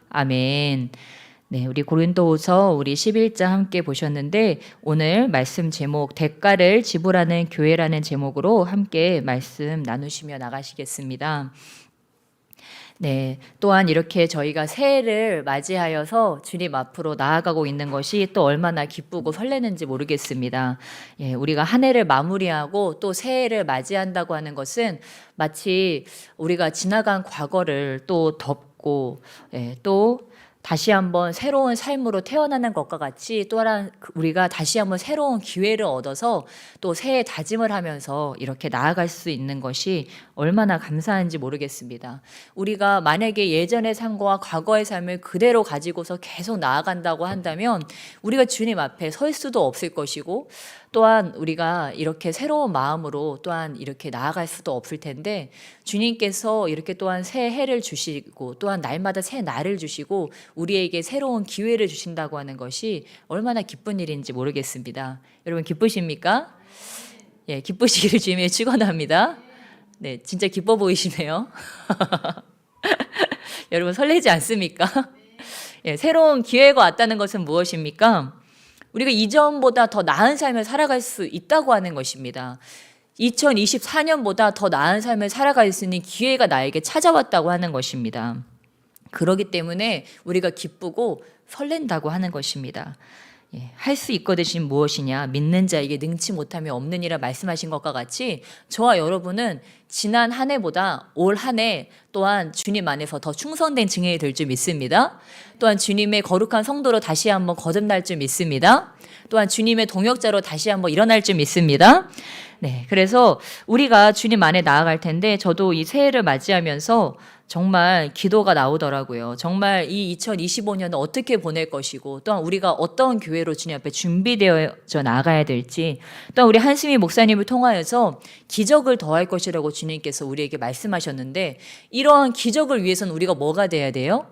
아멘. 네, 우리 고린도후서 우리 11장 함께 보셨는데 오늘 말씀 제목 대가를 지불하는 교회라는 제목으로 함께 말씀 나누시며 나가시겠습니다. 네, 또한 이렇게 저희가 새해를 맞이하여서 주님 앞으로 나아가고 있는 것이 또 얼마나 기쁘고 설레는지 모르겠습니다. 예, 우리가 한 해를 마무리하고 또 새해를 맞이한다고 하는 것은 마치 우리가 지나간 과거를 또 덮고 또 다시 한번 새로운 삶으로 태어나는 것과 같이 또한 우리가 다시 한번 새로운 기회를 얻어서 또 새해 다짐을 하면서 이렇게 나아갈 수 있는 것이 얼마나 감사한지 모르겠습니다. 우리가 만약에 예전의 삶과 과거의 삶을 그대로 가지고서 계속 나아간다고 한다면 우리가 주님 앞에 설 수도 없을 것이고 또한 우리가 이렇게 새로운 마음으로 또한 이렇게 나아갈 수도 없을 텐데 주님께서 이렇게 또한 새 해를 주시고 또한 날마다 새 날을 주시고 우리에게 새로운 기회를 주신다고 하는 것이 얼마나 기쁜 일인지 모르겠습니다. 여러분 기쁘십니까? 예, 기쁘시기를 주님에 축원합니다. 네, 진짜 기뻐 보이시네요. 여러분 설레지 않습니까? 예, 새로운 기회가 왔다는 것은 무엇입니까? 우리가 이전보다 더 나은 삶을 살아갈 수 있다고 하는 것입니다. 2024년보다 더 나은 삶을 살아갈 수 있는 기회가 나에게 찾아왔다고 하는 것입니다. 그렇기 때문에 우리가 기쁘고 설렌다고 하는 것입니다. 예, 할 수 있거든 무엇이냐 믿는 자에게 능치 못함이 없느니라 말씀하신 것과 같이 저와 여러분은 지난 한 해보다 올 한 해 또한 주님 안에서 더 충성된 증인이 될 줄 믿습니다. 또한 주님의 거룩한 성도로 다시 한번 거듭날 줄 믿습니다. 또한 주님의 동역자로 다시 한번 일어날 줄 믿습니다. 네, 그래서 우리가 주님 안에 나아갈 텐데 저도 이 새해를 맞이하면서 정말 기도가 나오더라고요. 정말 이 2025년을 어떻게 보낼 것이고 또한 우리가 어떤 교회로 주님 앞에 준비되어져 나가야 될지 또한 우리 한수미 목사님을 통하여서 기적을 더할 것이라고 주님께서 우리에게 말씀하셨는데 이러한 기적을 위해서는 우리가 뭐가 돼야 돼요?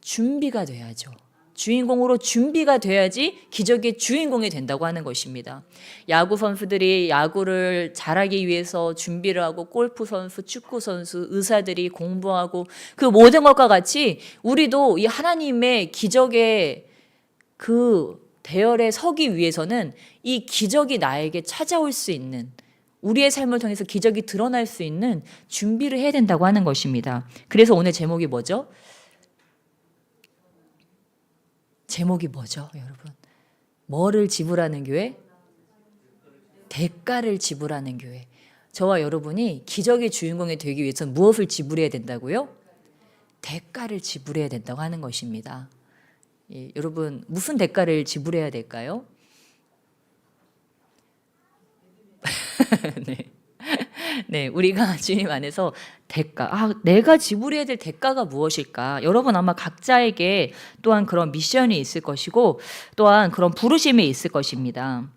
준비가 돼야죠. 주인공으로 준비가 돼야지 기적의 주인공이 된다고 하는 것입니다. 야구 선수들이 야구를 잘하기 위해서 준비를 하고 골프 선수, 축구 선수, 의사들이 공부하고 그 모든 것과 같이 우리도 이 하나님의 기적의 그 대열에 서기 위해서는 이 기적이 나에게 찾아올 수 있는 우리의 삶을 통해서 기적이 드러날 수 있는 준비를 해야 된다고 하는 것입니다. 그래서 오늘 제목이 뭐죠? 제목이 뭐죠, 여러분? 뭐를 지불하는 교회? 대가를 지불하는 교회. 저와 여러분이 기적의 주인공이 되기 위해서는 무엇을 지불해야 된다고요? 대가를 지불해야 된다고 하는 것입니다. 예, 여러분 무슨 대가를 지불해야 될까요? 네. 네, 우리가 주님 안에서 내가 지불해야 될 대가가 무엇일까? 여러분 아마 각자에게 또한 그런 미션이 있을 것이고 또한 그런 부르심이 있을 것입니다.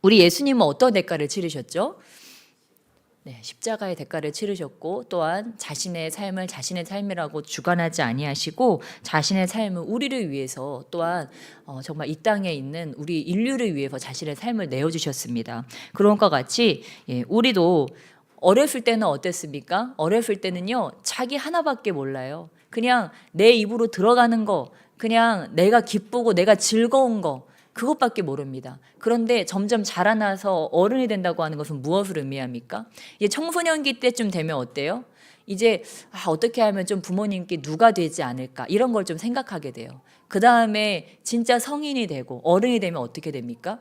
우리 예수님은 어떤 대가를 치르셨죠? 네, 십자가의 대가를 치르셨고 또한 자신의 삶을 자신의 삶이라고 주관하지 아니하시고 자신의 삶을 우리를 위해서 또한 정말 이 땅에 있는 우리 인류를 위해서 자신의 삶을 내어주셨습니다. 그런 것과 같이 우리도 어렸을 때는 어땠습니까? 어렸을 때는요 자기 하나밖에 몰라요. 그냥 내 입으로 들어가는 거, 그냥 내가 기쁘고 내가 즐거운 거 그것밖에 모릅니다. 그런데 점점 자라나서 어른이 된다고 하는 것은 무엇을 의미합니까? 이제 청소년기 때쯤 되면 어때요? 이제 어떻게 하면 좀 부모님께 누가 되지 않을까 이런 걸 좀 생각하게 돼요. 그 다음에 진짜 성인이 되고 어른이 되면 어떻게 됩니까?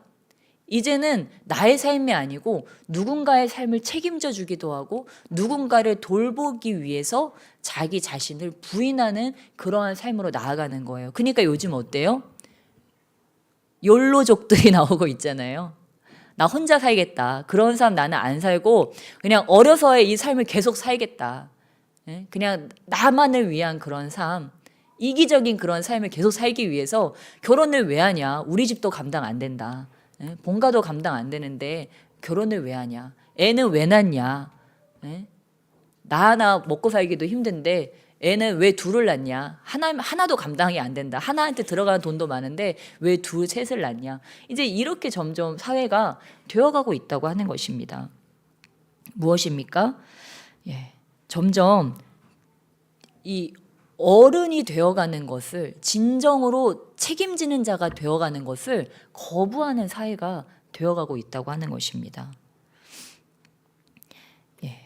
이제는 나의 삶이 아니고 누군가의 삶을 책임져 주기도 하고 누군가를 돌보기 위해서 자기 자신을 부인하는 그러한 삶으로 나아가는 거예요. 그러니까 요즘 어때요? 욜로족들이 나오고 있잖아요. 나 혼자 살겠다. 그런 사람 나는 안 살고 그냥 어려서의 이 삶을 계속 살겠다. 그냥 나만을 위한 그런 삶, 이기적인 그런 삶을 계속 살기 위해서 결혼을 왜 하냐? 우리 집도 감당 안 된다. 본가도 감당 안 되는데 결혼을 왜 하냐? 애는 왜 낳냐? 나 하나 먹고 살기도 힘든데 애는 왜 둘을 낳냐? 하나도 감당이 안 된다. 하나한테 들어가는 돈도 많은데 왜 둘, 셋을 낳냐? 이제 이렇게 점점 사회가 되어가고 있다고 하는 것입니다. 무엇입니까? 점점 이 어른이 되어가는 것을, 진정으로 책임지는 자가 되어가는 것을 거부하는 사회가 되어가고 있다고 하는 것입니다. 예.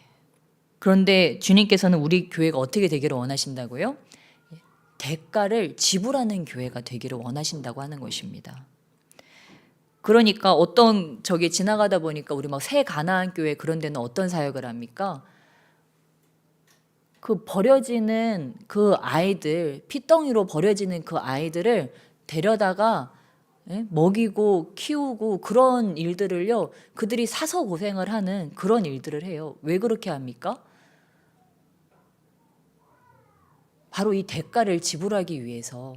그런데 주님께서는 우리 교회가 어떻게 되기를 원하신다고요? 대가를 지불하는 교회가 되기를 원하신다고 하는 것입니다. 그러니까 어떤 지나가다 보니까 우리 막 새 가나안 교회 그런 데는 어떤 사역을 합니까? 그 버려지는 그 아이들, 피덩이로 버려지는 그 아이들을 데려다가 먹이고 키우고 그런 일들을요, 그들이 사서 고생을 하는 그런 일들을 해요. 왜 그렇게 합니까? 바로 이 대가를 지불하기 위해서,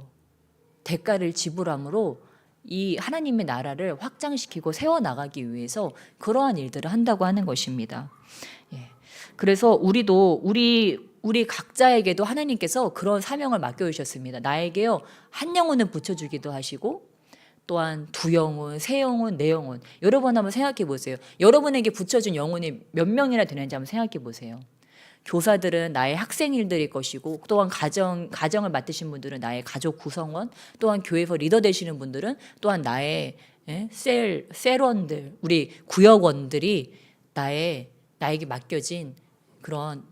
대가를 지불함으로 이 하나님의 나라를 확장시키고 세워나가기 위해서 그러한 일들을 한다고 하는 것입니다. 예. 그래서 우리도 우리 각자에게도 하나님께서 그런 사명을 맡겨주셨습니다. 나에게요, 한 영혼을 붙여주기도 하시고, 또한 두 영혼, 세 영혼, 네 영혼. 여러분 한번 생각해 보세요. 여러분에게 붙여준 영혼이 몇 명이나 되는지 한번 생각해 보세요. 교사들은 나의 학생일들일 것이고, 또한 가정을 맡으신 분들은 나의 가족 구성원, 또한 교회에서 리더 되시는 분들은 또한 나의 셀원들, 우리 구역원들이 나에게 맡겨진 그런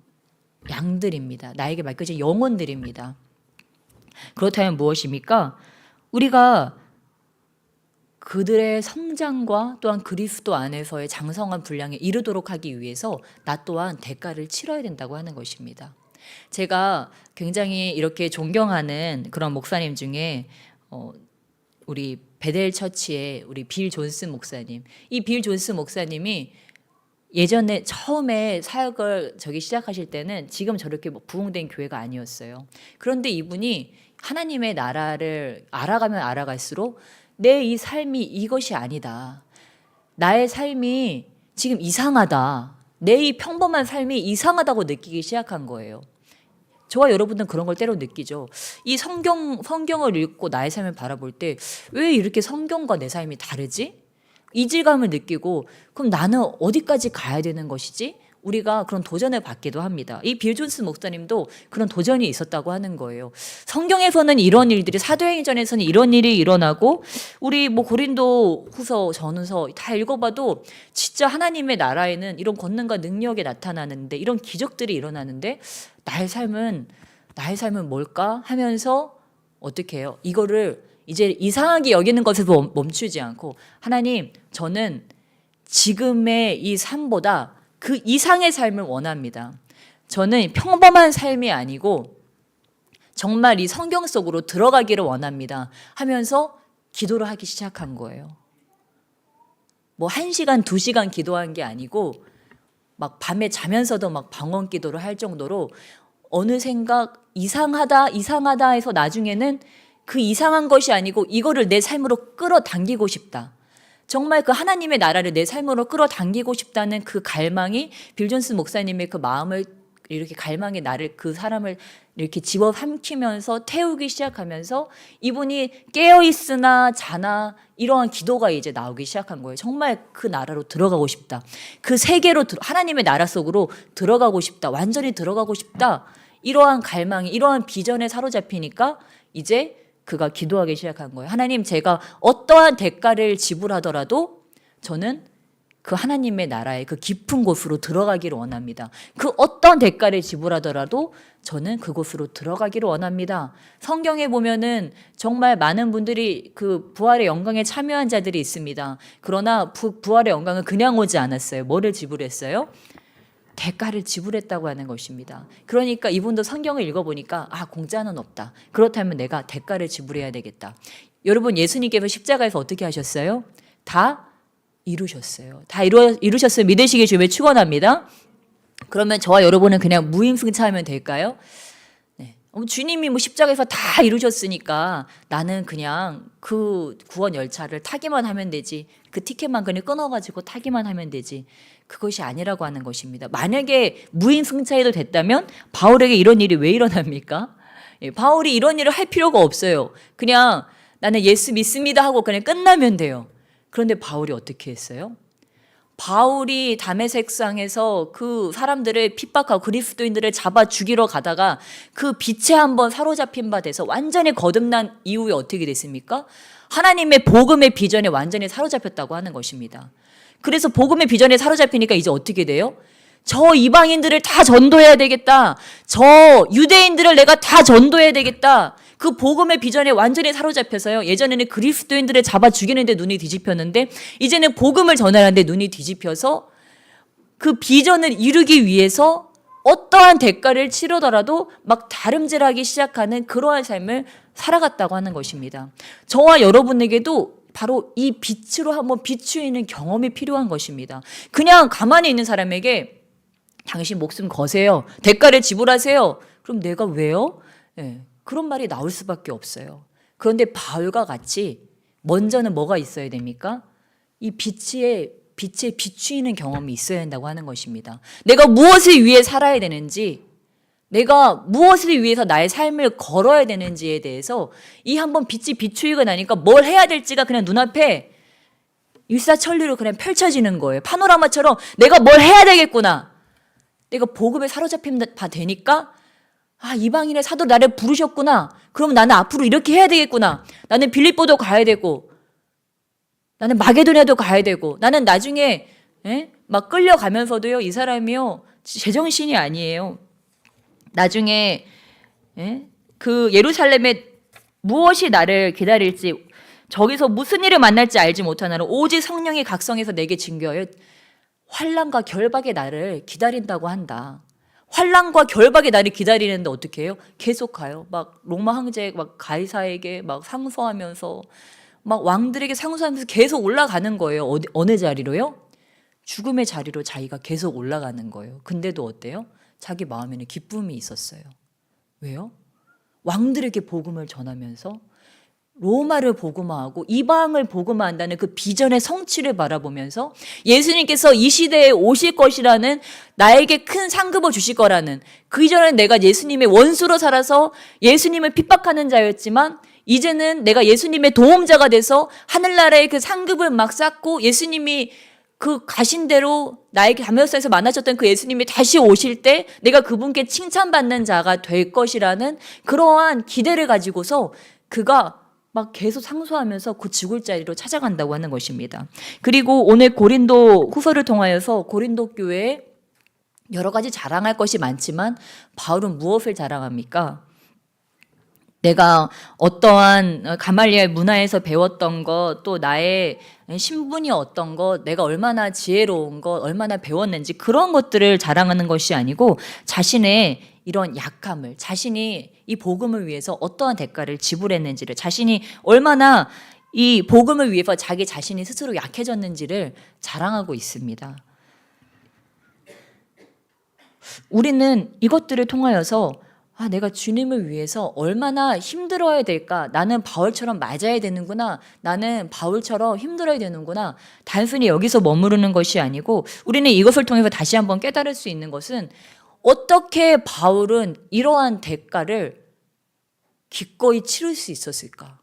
양들입니다. 나에게 맡겨진 영혼들입니다. 그렇다면 무엇입니까? 우리가 그들의 성장과 또한 그리스도 안에서의 장성한 분량에 이르도록 하기 위해서 나 또한 대가를 치러야 된다고 하는 것입니다. 제가 굉장히 이렇게 존경하는 그런 목사님 중에 우리 베델 처치의 우리 빌 존슨 목사님, 이 빌 존슨 목사님이 예전에 처음에 사역을 시작하실 때는 지금 저렇게 부흥된 교회가 아니었어요. 그런데 이분이 하나님의 나라를 알아가면 알아갈수록 내 이 삶이 이것이 아니다. 나의 삶이 지금 이상하다. 내 이 평범한 삶이 이상하다고 느끼기 시작한 거예요. 저와 여러분은 그런 걸 때로 느끼죠. 이 성경을 읽고 나의 삶을 바라볼 때 왜 이렇게 성경과 내 삶이 다르지? 이질감을 느끼고, 그럼 나는 어디까지 가야 되는 것이지? 우리가 그런 도전을 받기도 합니다. 이 빌 존슨 목사님도 그런 도전이 있었다고 하는 거예요. 성경에서는 이런 일들이, 사도행전에서는 이런 일이 일어나고, 우리 고린도 후서, 전후서 다 읽어봐도 진짜 하나님의 나라에는 이런 권능과 능력이 나타나는데, 이런 기적들이 일어나는데 나의 삶은 뭘까 하면서 어떻게 해요? 이거를 이제 이상하게 여기는 것에서 멈추지 않고, 하나님, 저는 지금의 이 삶보다 그 이상의 삶을 원합니다. 저는 평범한 삶이 아니고 정말 이 성경 속으로 들어가기를 원합니다 하면서 기도를 하기 시작한 거예요. 1시간, 2시간 기도한 게 아니고 막 밤에 자면서도 막 방언 기도를 할 정도로, 어느 생각 이상하다 해서 나중에는 그 이상한 것이 아니고 이거를 내 삶으로 끌어당기고 싶다. 정말 그 하나님의 나라를 내 삶으로 끌어당기고 싶다는 그 갈망이, 빌 존슨 목사님의 그 마음을, 이렇게 갈망의 나를, 그 사람을 이렇게 집어삼키면서 태우기 시작하면서 이분이 깨어있으나 자나 이러한 기도가 이제 나오기 시작한 거예요. 정말 그 나라로 들어가고 싶다. 그 세계로, 하나님의 나라 속으로 들어가고 싶다. 완전히 들어가고 싶다. 이러한 갈망이, 이러한 비전에 사로잡히니까 이제 그가 기도하기 시작한 거예요. 하나님, 제가 어떠한 대가를 지불하더라도 저는 그 하나님의 나라의 그 깊은 곳으로 들어가기를 원합니다. 그 어떤 대가를 지불하더라도 저는 그곳으로 들어가기를 원합니다. 성경에 보면은 정말 많은 분들이 그 부활의 영광에 참여한 자들이 있습니다. 그러나 부활의 영광은 그냥 오지 않았어요. 뭐를 지불했어요? 대가를 지불했다고 하는 것입니다. 그러니까 이분도 성경을 읽어보니까 공짜는 없다. 그렇다면 내가 대가를 지불해야 되겠다. 여러분, 예수님께서 십자가에서 어떻게 하셨어요? 다 이루셨어요. 다 이루셨어요. 믿으시기 주님의 축원합니다. 그러면 저와 여러분은 그냥 무임승차하면 될까요? 네. 주님이 십자가에서 다 이루셨으니까 나는 그냥 그 구원 열차를 타기만 하면 되지. 그 티켓만 그냥 끊어가지고 타기만 하면 되지. 그것이 아니라고 하는 것입니다. 만약에 무임승차해도 됐다면 바울에게 이런 일이 왜 일어납니까? 바울이 이런 일을 할 필요가 없어요. 그냥 나는 예수 믿습니다 하고 그냥 끝나면 돼요. 그런데 바울이 어떻게 했어요? 바울이 다메섹상에서 그 사람들을 핍박하고 그리스도인들을 잡아 죽이러 가다가 그 빛에 한번 사로잡힌 바 돼서 완전히 거듭난 이후에 어떻게 됐습니까? 하나님의 복음의 비전에 완전히 사로잡혔다고 하는 것입니다. 그래서 복음의 비전에 사로잡히니까 이제 어떻게 돼요? 저 이방인들을 다 전도해야 되겠다. 저 유대인들을 내가 다 전도해야 되겠다. 그 복음의 비전에 완전히 사로잡혀서요. 예전에는 그리스도인들을 잡아 죽이는데 눈이 뒤집혔는데 이제는 복음을 전하는데 눈이 뒤집혀서 그 비전을 이루기 위해서 어떠한 대가를 치르더라도 막 다름질하기 시작하는 그러한 삶을 살아갔다고 하는 것입니다. 저와 여러분에게도 바로 이 빛으로 한번 비추이는 경험이 필요한 것입니다. 그냥 가만히 있는 사람에게 당신 목숨 거세요. 대가를 지불하세요. 그럼 내가 왜요? 네, 그런 말이 나올 수밖에 없어요. 그런데 바울과 같이 먼저는 뭐가 있어야 됩니까? 이 빛에 비추이는 경험이 있어야 한다고 하는 것입니다. 내가 무엇을 위해 살아야 되는지, 내가 무엇을 위해서 나의 삶을 걸어야 되는지에 대해서 이 한번 빛이 비추이고 나니까 뭘 해야 될지가 그냥 눈앞에 일사천리로 그냥 펼쳐지는 거예요. 파노라마처럼 내가 뭘 해야 되겠구나. 내가 복음에 사로잡힌 바 되니까 이방인의 사도 나를 부르셨구나. 그럼 나는 앞으로 이렇게 해야 되겠구나. 나는 빌립보도 가야 되고 나는 마게도냐도 가야 되고 나는 나중에 막 끌려가면서도요. 이 사람이요. 제정신이 아니에요. 나중에 그 예루살렘에 무엇이 나를 기다릴지 저기서 무슨 일을 만날지 알지 못하나로 오직 성령이 각성해서 내게 증거하여 환난과 결박의 나를 기다린다고 한다. 환난과 결박의 나를 기다리는데 어떻게 해요? 계속 가요. 막 로마 황제 막 가이사에게 막 상소하면서 막 왕들에게 상소하면서 계속 올라가는 거예요. 어느 자리로요? 죽음의 자리로 자기가 계속 올라가는 거예요. 근데도 어때요? 자기 마음에는 기쁨이 있었어요. 왜요? 왕들에게 복음을 전하면서 로마를 복음화하고 이방을 복음화한다는 그 비전의 성취를 바라보면서 예수님께서 이 시대에 오실 것이라는 나에게 큰 상급을 주실 거라는 그 이전에 내가 예수님의 원수로 살아서 예수님을 핍박하는 자였지만 이제는 내가 예수님의 도움자가 돼서 하늘나라의 그 상급을 막 쌓고 예수님이 그 가신 대로 나에게 다메섹에서 만나셨던 그 예수님이 다시 오실 때 내가 그분께 칭찬받는 자가 될 것이라는 그러한 기대를 가지고서 그가 막 계속 상소하면서 그 죽을 자리로 찾아간다고 하는 것입니다. 그리고 오늘 고린도 후서를 통하여서 고린도 교회에 여러 가지 자랑할 것이 많지만 바울은 무엇을 자랑합니까? 내가 어떠한 가말리엘 문화에서 배웠던 것, 또 나의 신분이 어떤 것, 내가 얼마나 지혜로운 것, 얼마나 배웠는지 그런 것들을 자랑하는 것이 아니고 자신의 이런 약함을, 자신이 이 복음을 위해서 어떠한 대가를 지불했는지를, 자신이 얼마나 이 복음을 위해서 자기 자신이 스스로 약해졌는지를 자랑하고 있습니다. 우리는 이것들을 통하여서 내가 주님을 위해서 얼마나 힘들어야 될까? 나는 바울처럼 맞아야 되는구나. 나는 바울처럼 힘들어야 되는구나. 단순히 여기서 머무르는 것이 아니고 우리는 이것을 통해서 다시 한번 깨달을 수 있는 것은 어떻게 바울은 이러한 대가를 기꺼이 치를 수 있었을까?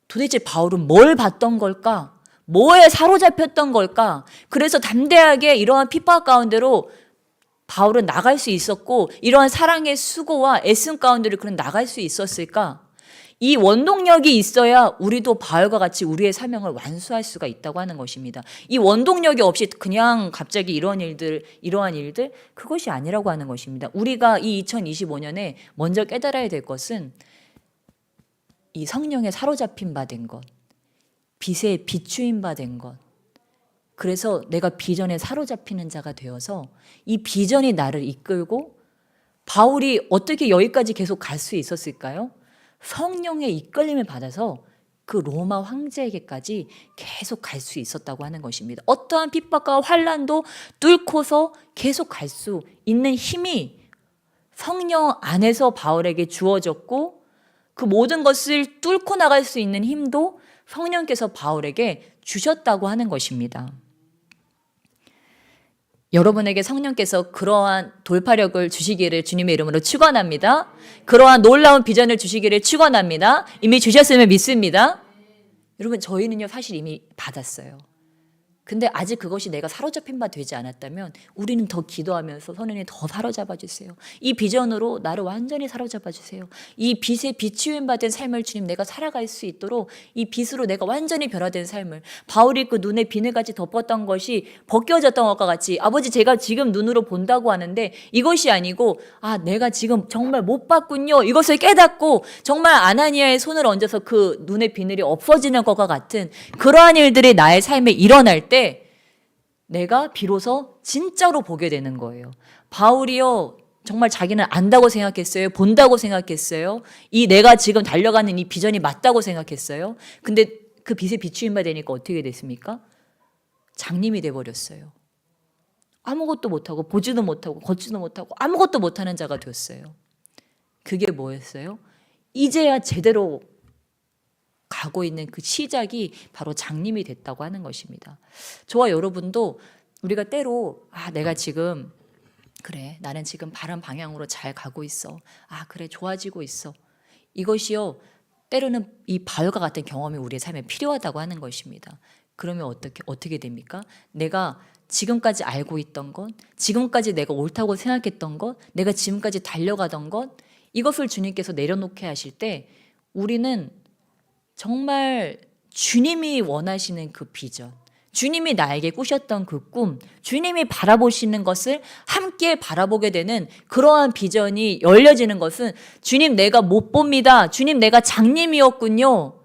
도대체 바울은 뭘 봤던 걸까? 뭐에 사로잡혔던 걸까? 그래서 담대하게 이러한 핍박 가운데로 바울은 나갈 수 있었고 이러한 사랑의 수고와 애씀 가운데를 그는 나갈 수 있었을까? 이 원동력이 있어야 우리도 바울과 같이 우리의 사명을 완수할 수가 있다고 하는 것입니다. 이 원동력이 없이 그냥 갑자기 이러한 일들 그것이 아니라고 하는 것입니다. 우리가 이 2025년에 먼저 깨달아야 될 것은 이 성령에 사로잡힌 바 된 것, 빛에 비추인 바 된 것, 그래서 내가 비전에 사로잡히는 자가 되어서 이 비전이 나를 이끌고 바울이 어떻게 여기까지 계속 갈 수 있었을까요? 성령의 이끌림을 받아서 그 로마 황제에게까지 계속 갈 수 있었다고 하는 것입니다. 어떠한 핍박과 환난도 뚫고서 계속 갈 수 있는 힘이 성령 안에서 바울에게 주어졌고 그 모든 것을 뚫고 나갈 수 있는 힘도 성령께서 바울에게 주셨다고 하는 것입니다. 여러분에게 성령께서 그러한 돌파력을 주시기를 주님의 이름으로 축원합니다. 그러한 놀라운 비전을 주시기를 축원합니다. 이미 주셨음을 믿습니다. 여러분 저희는요 사실 이미 받았어요. 근데 아직 그것이 내가 사로잡힌 바 되지 않았다면 우리는 더 기도하면서 선생님 더 사로잡아 주세요. 이 비전으로 나를 완전히 사로잡아 주세요. 이 빛에 비추임 받은 삶을 주님 내가 살아갈 수 있도록 이 빛으로 내가 완전히 변화된 삶을, 바울이 그 눈에 비늘같이 덮었던 것이 벗겨졌던 것과 같이 아버지 제가 지금 눈으로 본다고 하는데 이것이 아니고 내가 지금 정말 못 봤군요. 이것을 깨닫고 정말 아나니아의 손을 얹어서 그 눈의 비늘이 없어지는 것과 같은 그러한 일들이 나의 삶에 일어날 때 내가 비로소 진짜로 보게 되는 거예요. 바울이요, 정말 자기는 안다고 생각했어요. 본다고 생각했어요. 이 내가 지금 달려가는 이 비전이 맞다고 생각했어요. 근데 그 빛에 비추임 받으니까 어떻게 됐습니까? 장님이 돼버렸어요. 아무것도 못하고 보지도 못하고 걷지도 못하고 아무것도 못하는 자가 되었어요. 그게 뭐였어요? 이제야 제대로 가고 있는 그 시작이 바로 장님이 됐다고 하는 것입니다. 저와 여러분도 우리가 때로 내가 지금 그래 나는 지금 바른 방향으로 잘 가고 있어. 그래 좋아지고 있어. 이것이요 때로는 이 바울과 같은 경험이 우리의 삶에 필요하다고 하는 것입니다. 그러면 어떻게 됩니까? 내가 지금까지 알고 있던 것, 지금까지 내가 옳다고 생각했던 것, 내가 지금까지 달려가던 것, 이것을 주님께서 내려놓게 하실 때 우리는 정말 주님이 원하시는 그 비전, 주님이 나에게 꾸셨던 그 꿈, 주님이 바라보시는 것을 함께 바라보게 되는 그러한 비전이 열려지는 것은 주님 내가 못 봅니다. 주님 내가 장님이었군요.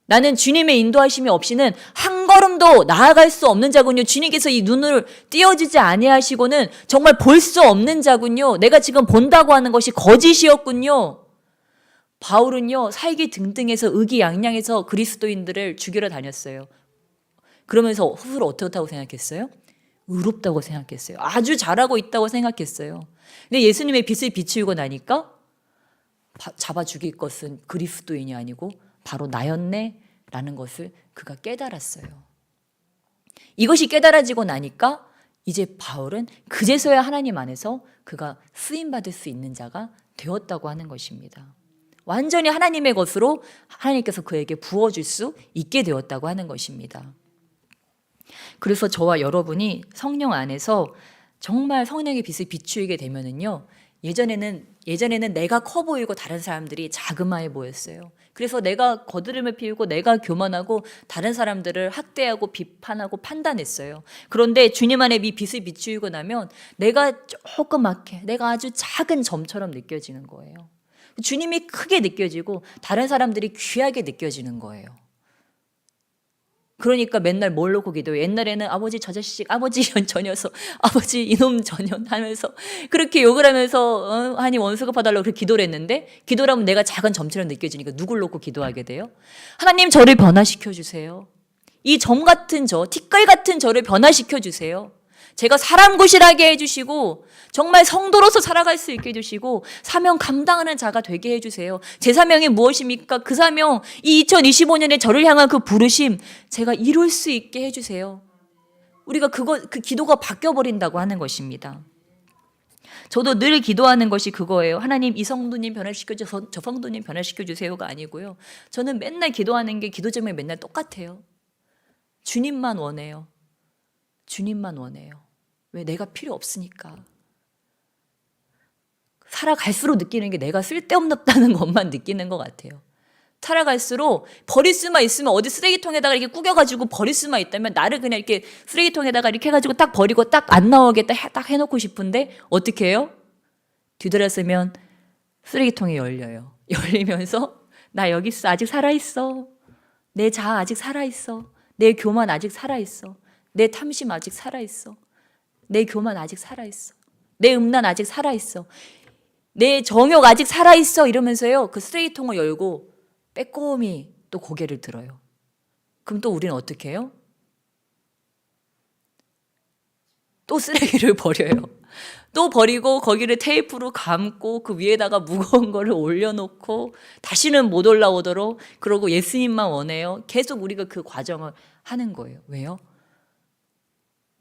나는 주님의 인도하심이 없이는 한 걸음도 나아갈 수 없는 자군요. 주님께서 이 눈을 띄어주지 아니하시고는 정말 볼 수 없는 자군요. 내가 지금 본다고 하는 것이 거짓이었군요. 바울은요 살기 등등해서 의기양양해서 그리스도인들을 죽이러 다녔어요. 그러면서 스스로 어떻다고 생각했어요? 의롭다고 생각했어요. 아주 잘하고 있다고 생각했어요. 근데 예수님의 빛을 비추고 나니까 잡아 죽일 것은 그리스도인이 아니고 바로 나였네 라는 것을 그가 깨달았어요. 이것이 깨달아지고 나니까 이제 바울은 그제서야 하나님 안에서 그가 쓰임받을 수 있는 자가 되었다고 하는 것입니다. 완전히 하나님의 것으로 하나님께서 그에게 부어줄 수 있게 되었다고 하는 것입니다. 그래서 저와 여러분이 성령 안에서 정말 성령의 빛을 비추게 되면은요, 예전에는 내가 커 보이고 다른 사람들이 자그마해 보였어요. 그래서 내가 거드름을 피우고 내가 교만하고 다른 사람들을 학대하고 비판하고 판단했어요. 그런데 주님 안에 이 빛을 비추고 나면 내가 조그맣게, 내가 아주 작은 점처럼 느껴지는 거예요. 주님이 크게 느껴지고 다른 사람들이 귀하게 느껴지는 거예요. 그러니까 맨날 뭘 놓고 기도해요? 옛날에는 아버지 저 자식, 아버지 저 녀석, 아버지 이놈 저년 하면서 그렇게 욕을 하면서 하나님 원수가 봐달라고 그렇게 기도를 했는데, 기도를 하면 내가 작은 점처럼 느껴지니까 누굴 놓고 기도하게 돼요? 하나님 저를 변화시켜 주세요. 이 점 같은 저, 티끌 같은 저를 변화시켜 주세요. 제가 사람 구실하게 해주시고 정말 성도로서 살아갈 수 있게 해주시고 사명 감당하는 자가 되게 해주세요. 제 사명이 무엇입니까? 그 사명, 이 2025년에 저를 향한 그 부르심 제가 이룰 수 있게 해주세요. 우리가 그 기도가 바뀌어버린다고 하는 것입니다. 저도 늘 기도하는 것이 그거예요. 하나님 이 성도님 변화시켜주세요, 저 성도님 변화시켜주세요가 아니고요. 저는 맨날 기도하는 게 기도 제목이 맨날 똑같아요. 주님만 원해요. 주님만 원해요. 왜? 내가 필요 없으니까. 살아갈수록 느끼는 게 내가 쓸데없다는 것만 느끼는 것 같아요. 살아갈수록 버릴 수만 있으면 어디 쓰레기통에다가 이렇게 구겨가지고 버릴 수만 있다면 나를 그냥 이렇게 쓰레기통에다가 이렇게 해가지고 딱 버리고 딱 안 나오게 딱 해놓고 싶은데 어떻게 해요? 뒤돌아서면 쓰레기통이 열려요. 열리면서 나 여기 있어. 아직 살아있어. 내 자아 아직 살아있어. 내 교만 아직 살아있어. 내 탐심 아직 살아있어. 내 교만 아직 살아있어. 내 음란 아직 살아있어. 내 정욕 아직 살아있어. 이러면서요 그 쓰레기통을 열고 빼꼼히 또 고개를 들어요. 그럼 또 우리는 어떻게 해요? 또 쓰레기를 버려요. 또 버리고 거기를 테이프로 감고 그 위에다가 무거운 거를 올려놓고 다시는 못 올라오도록, 그러고 예수님만 원해요. 계속 우리가 그 과정을 하는 거예요. 왜요?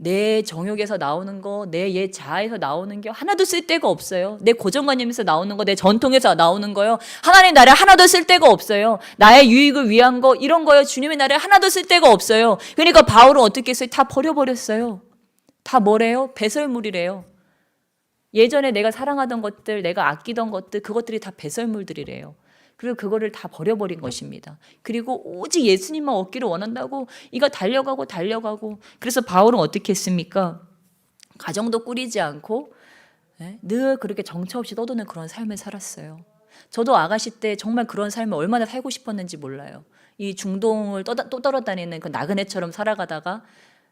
내 정욕에서 나오는 거, 내 옛 자아에서 나오는 게 하나도 쓸데가 없어요. 내 고정관념에서 나오는 거, 내 전통에서 나오는 거요. 하나님 나라에 하나도 쓸데가 없어요. 나의 유익을 위한 거, 이런 거요. 주님의 나라에 하나도 쓸데가 없어요. 그러니까 바울은 어떻게 했어요? 다 버려버렸어요. 다 뭐래요? 배설물이래요. 예전에 내가 사랑하던 것들, 내가 아끼던 것들, 그것들이 다 배설물들이래요. 그리고 그거를 다 버려버린 것입니다. 그리고 오직 예수님만 얻기를 원한다고 이거 달려가고 그래서 바울은 어떻게 했습니까? 가정도 꾸리지 않고 늘 그렇게 정처 없이 떠도는 그런 삶을 살았어요. 저도 아가씨 때 정말 그런 삶을 얼마나 살고 싶었는지 몰라요. 이 중동을 또 떨어다니는 그 나그네처럼 살아가다가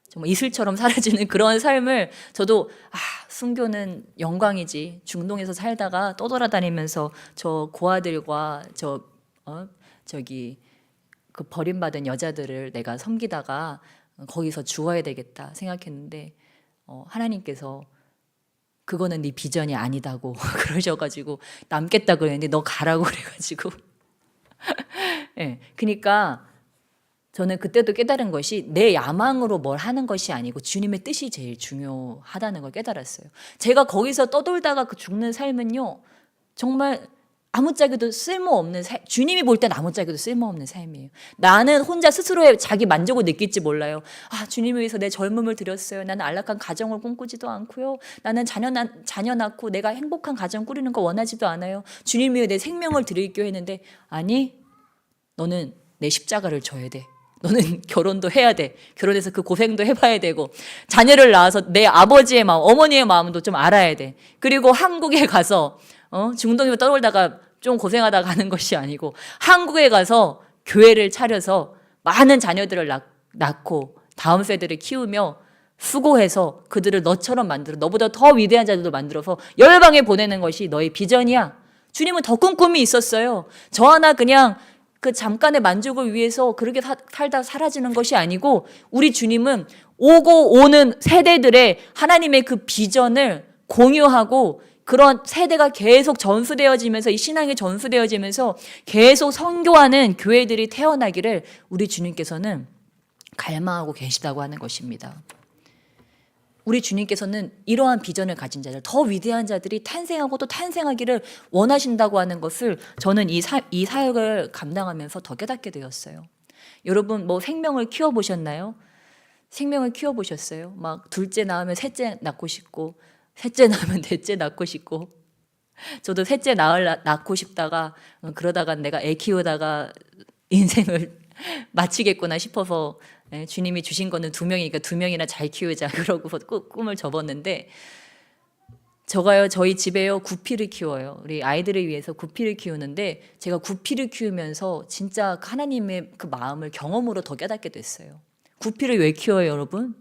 정말 이슬처럼 사라지는 그런 삶을 저도 순교는 영광이지. 중동에서 살다가 떠돌아다니면서 저 고아들과 저기 그 버림받은 여자들을 내가 섬기다가 거기서 죽어야 되겠다 생각했는데 하나님께서 그거는 네 비전이 아니다고 그러셔가지고 남겠다 그랬는데 너 가라고 그래가지고 그러니까 저는 그때도 깨달은 것이 내 야망으로 뭘 하는 것이 아니고 주님의 뜻이 제일 중요하다는 걸 깨달았어요. 제가 거기서 떠돌다가 그 죽는 삶은요, 정말 아무짝에도 쓸모없는 주님이 볼 땐 아무짝에도 쓸모없는 삶이에요. 나는 혼자 스스로의 자기 만족을 느낄지 몰라요. 주님을 위해서 내 젊음을 드렸어요. 나는 안락한 가정을 꿈꾸지도 않고요. 나는 자녀 낳고 내가 행복한 가정 꾸리는 거 원하지도 않아요. 주님 위해 내 생명을 드릴게요 했는데, 아니, 너는 내 십자가를 져야 돼. 너는 결혼도 해야 돼. 결혼해서 그 고생도 해봐야 되고, 자녀를 낳아서 내 아버지의 마음, 어머니의 마음도 좀 알아야 돼. 그리고 한국에 가서 중동에서 떠돌다가 좀 고생하다 가는 것이 아니고, 한국에 가서 교회를 차려서 많은 자녀들을 낳고 다음 세대를 키우며 수고해서 그들을 너처럼 만들어, 너보다 더 위대한 자들도 만들어서 열방에 보내는 것이 너의 비전이야. 주님은 더 큰 꿈이 있었어요. 저 하나 그냥 그 잠깐의 만족을 위해서 그렇게 살다 사라지는 것이 아니고, 우리 주님은 오고 오는 세대들의 하나님의 그 비전을 공유하고, 그런 세대가 계속 전수되어지면서, 이 신앙이 전수되어지면서 계속 선교하는 교회들이 태어나기를 우리 주님께서는 갈망하고 계시다고 하는 것입니다. 우리 주님께서는 이러한 비전을 가진 자들, 더 위대한 자들이 탄생하고 또 탄생하기를 원하신다고 하는 것을 저는 이 사역을 감당하면서 더 깨닫게 되었어요. 여러분, 뭐 생명을 키워보셨나요? 생명을 키워보셨어요? 막 둘째 낳으면 셋째 낳고 싶고, 셋째 낳으면 넷째 낳고 싶고, 저도 셋째 낳고 싶다가 그러다가 내가 애 키우다가 인생을 마치겠구나 싶어서 주님이 주신 거는 2명이니까 2명이나 잘 키우자 그러고서 꿈을 접었는데, 저희 집에요 구피를 키워요. 우리 아이들을 위해서 구피를 키우는데, 제가 구피를 키우면서 진짜 하나님의 그 마음을 경험으로 더 깨닫게 됐어요. 구피를 왜 키워요, 여러분?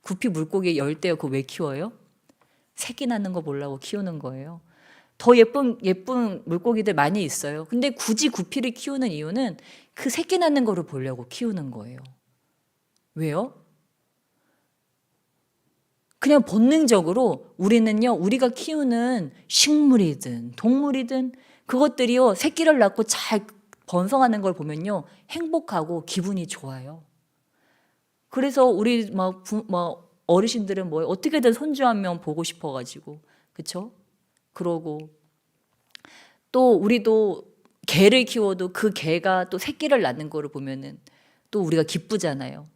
구피 물고기 열대요. 그거 왜 키워요? 새끼 낳는 거 보려고 키우는 거예요. 더 예쁜 물고기들 많이 있어요. 근데 굳이 구피를 키우는 이유는 그 새끼 낳는 거를 보려고 키우는 거예요. 왜요? 그냥 본능적으로 우리는요, 우리가 키우는 식물이든 동물이든 그것들이요, 새끼를 낳고 잘 번성하는 걸 보면요, 행복하고 기분이 좋아요. 그래서 우리 어르신들은 뭐 어떻게든 손주 한 명 보고 싶어가지고, 그쵸? 그러고 또 우리도 개를 키워도 그 개가 또 새끼를 낳는 거를 보면은 또 우리가 기쁘잖아요.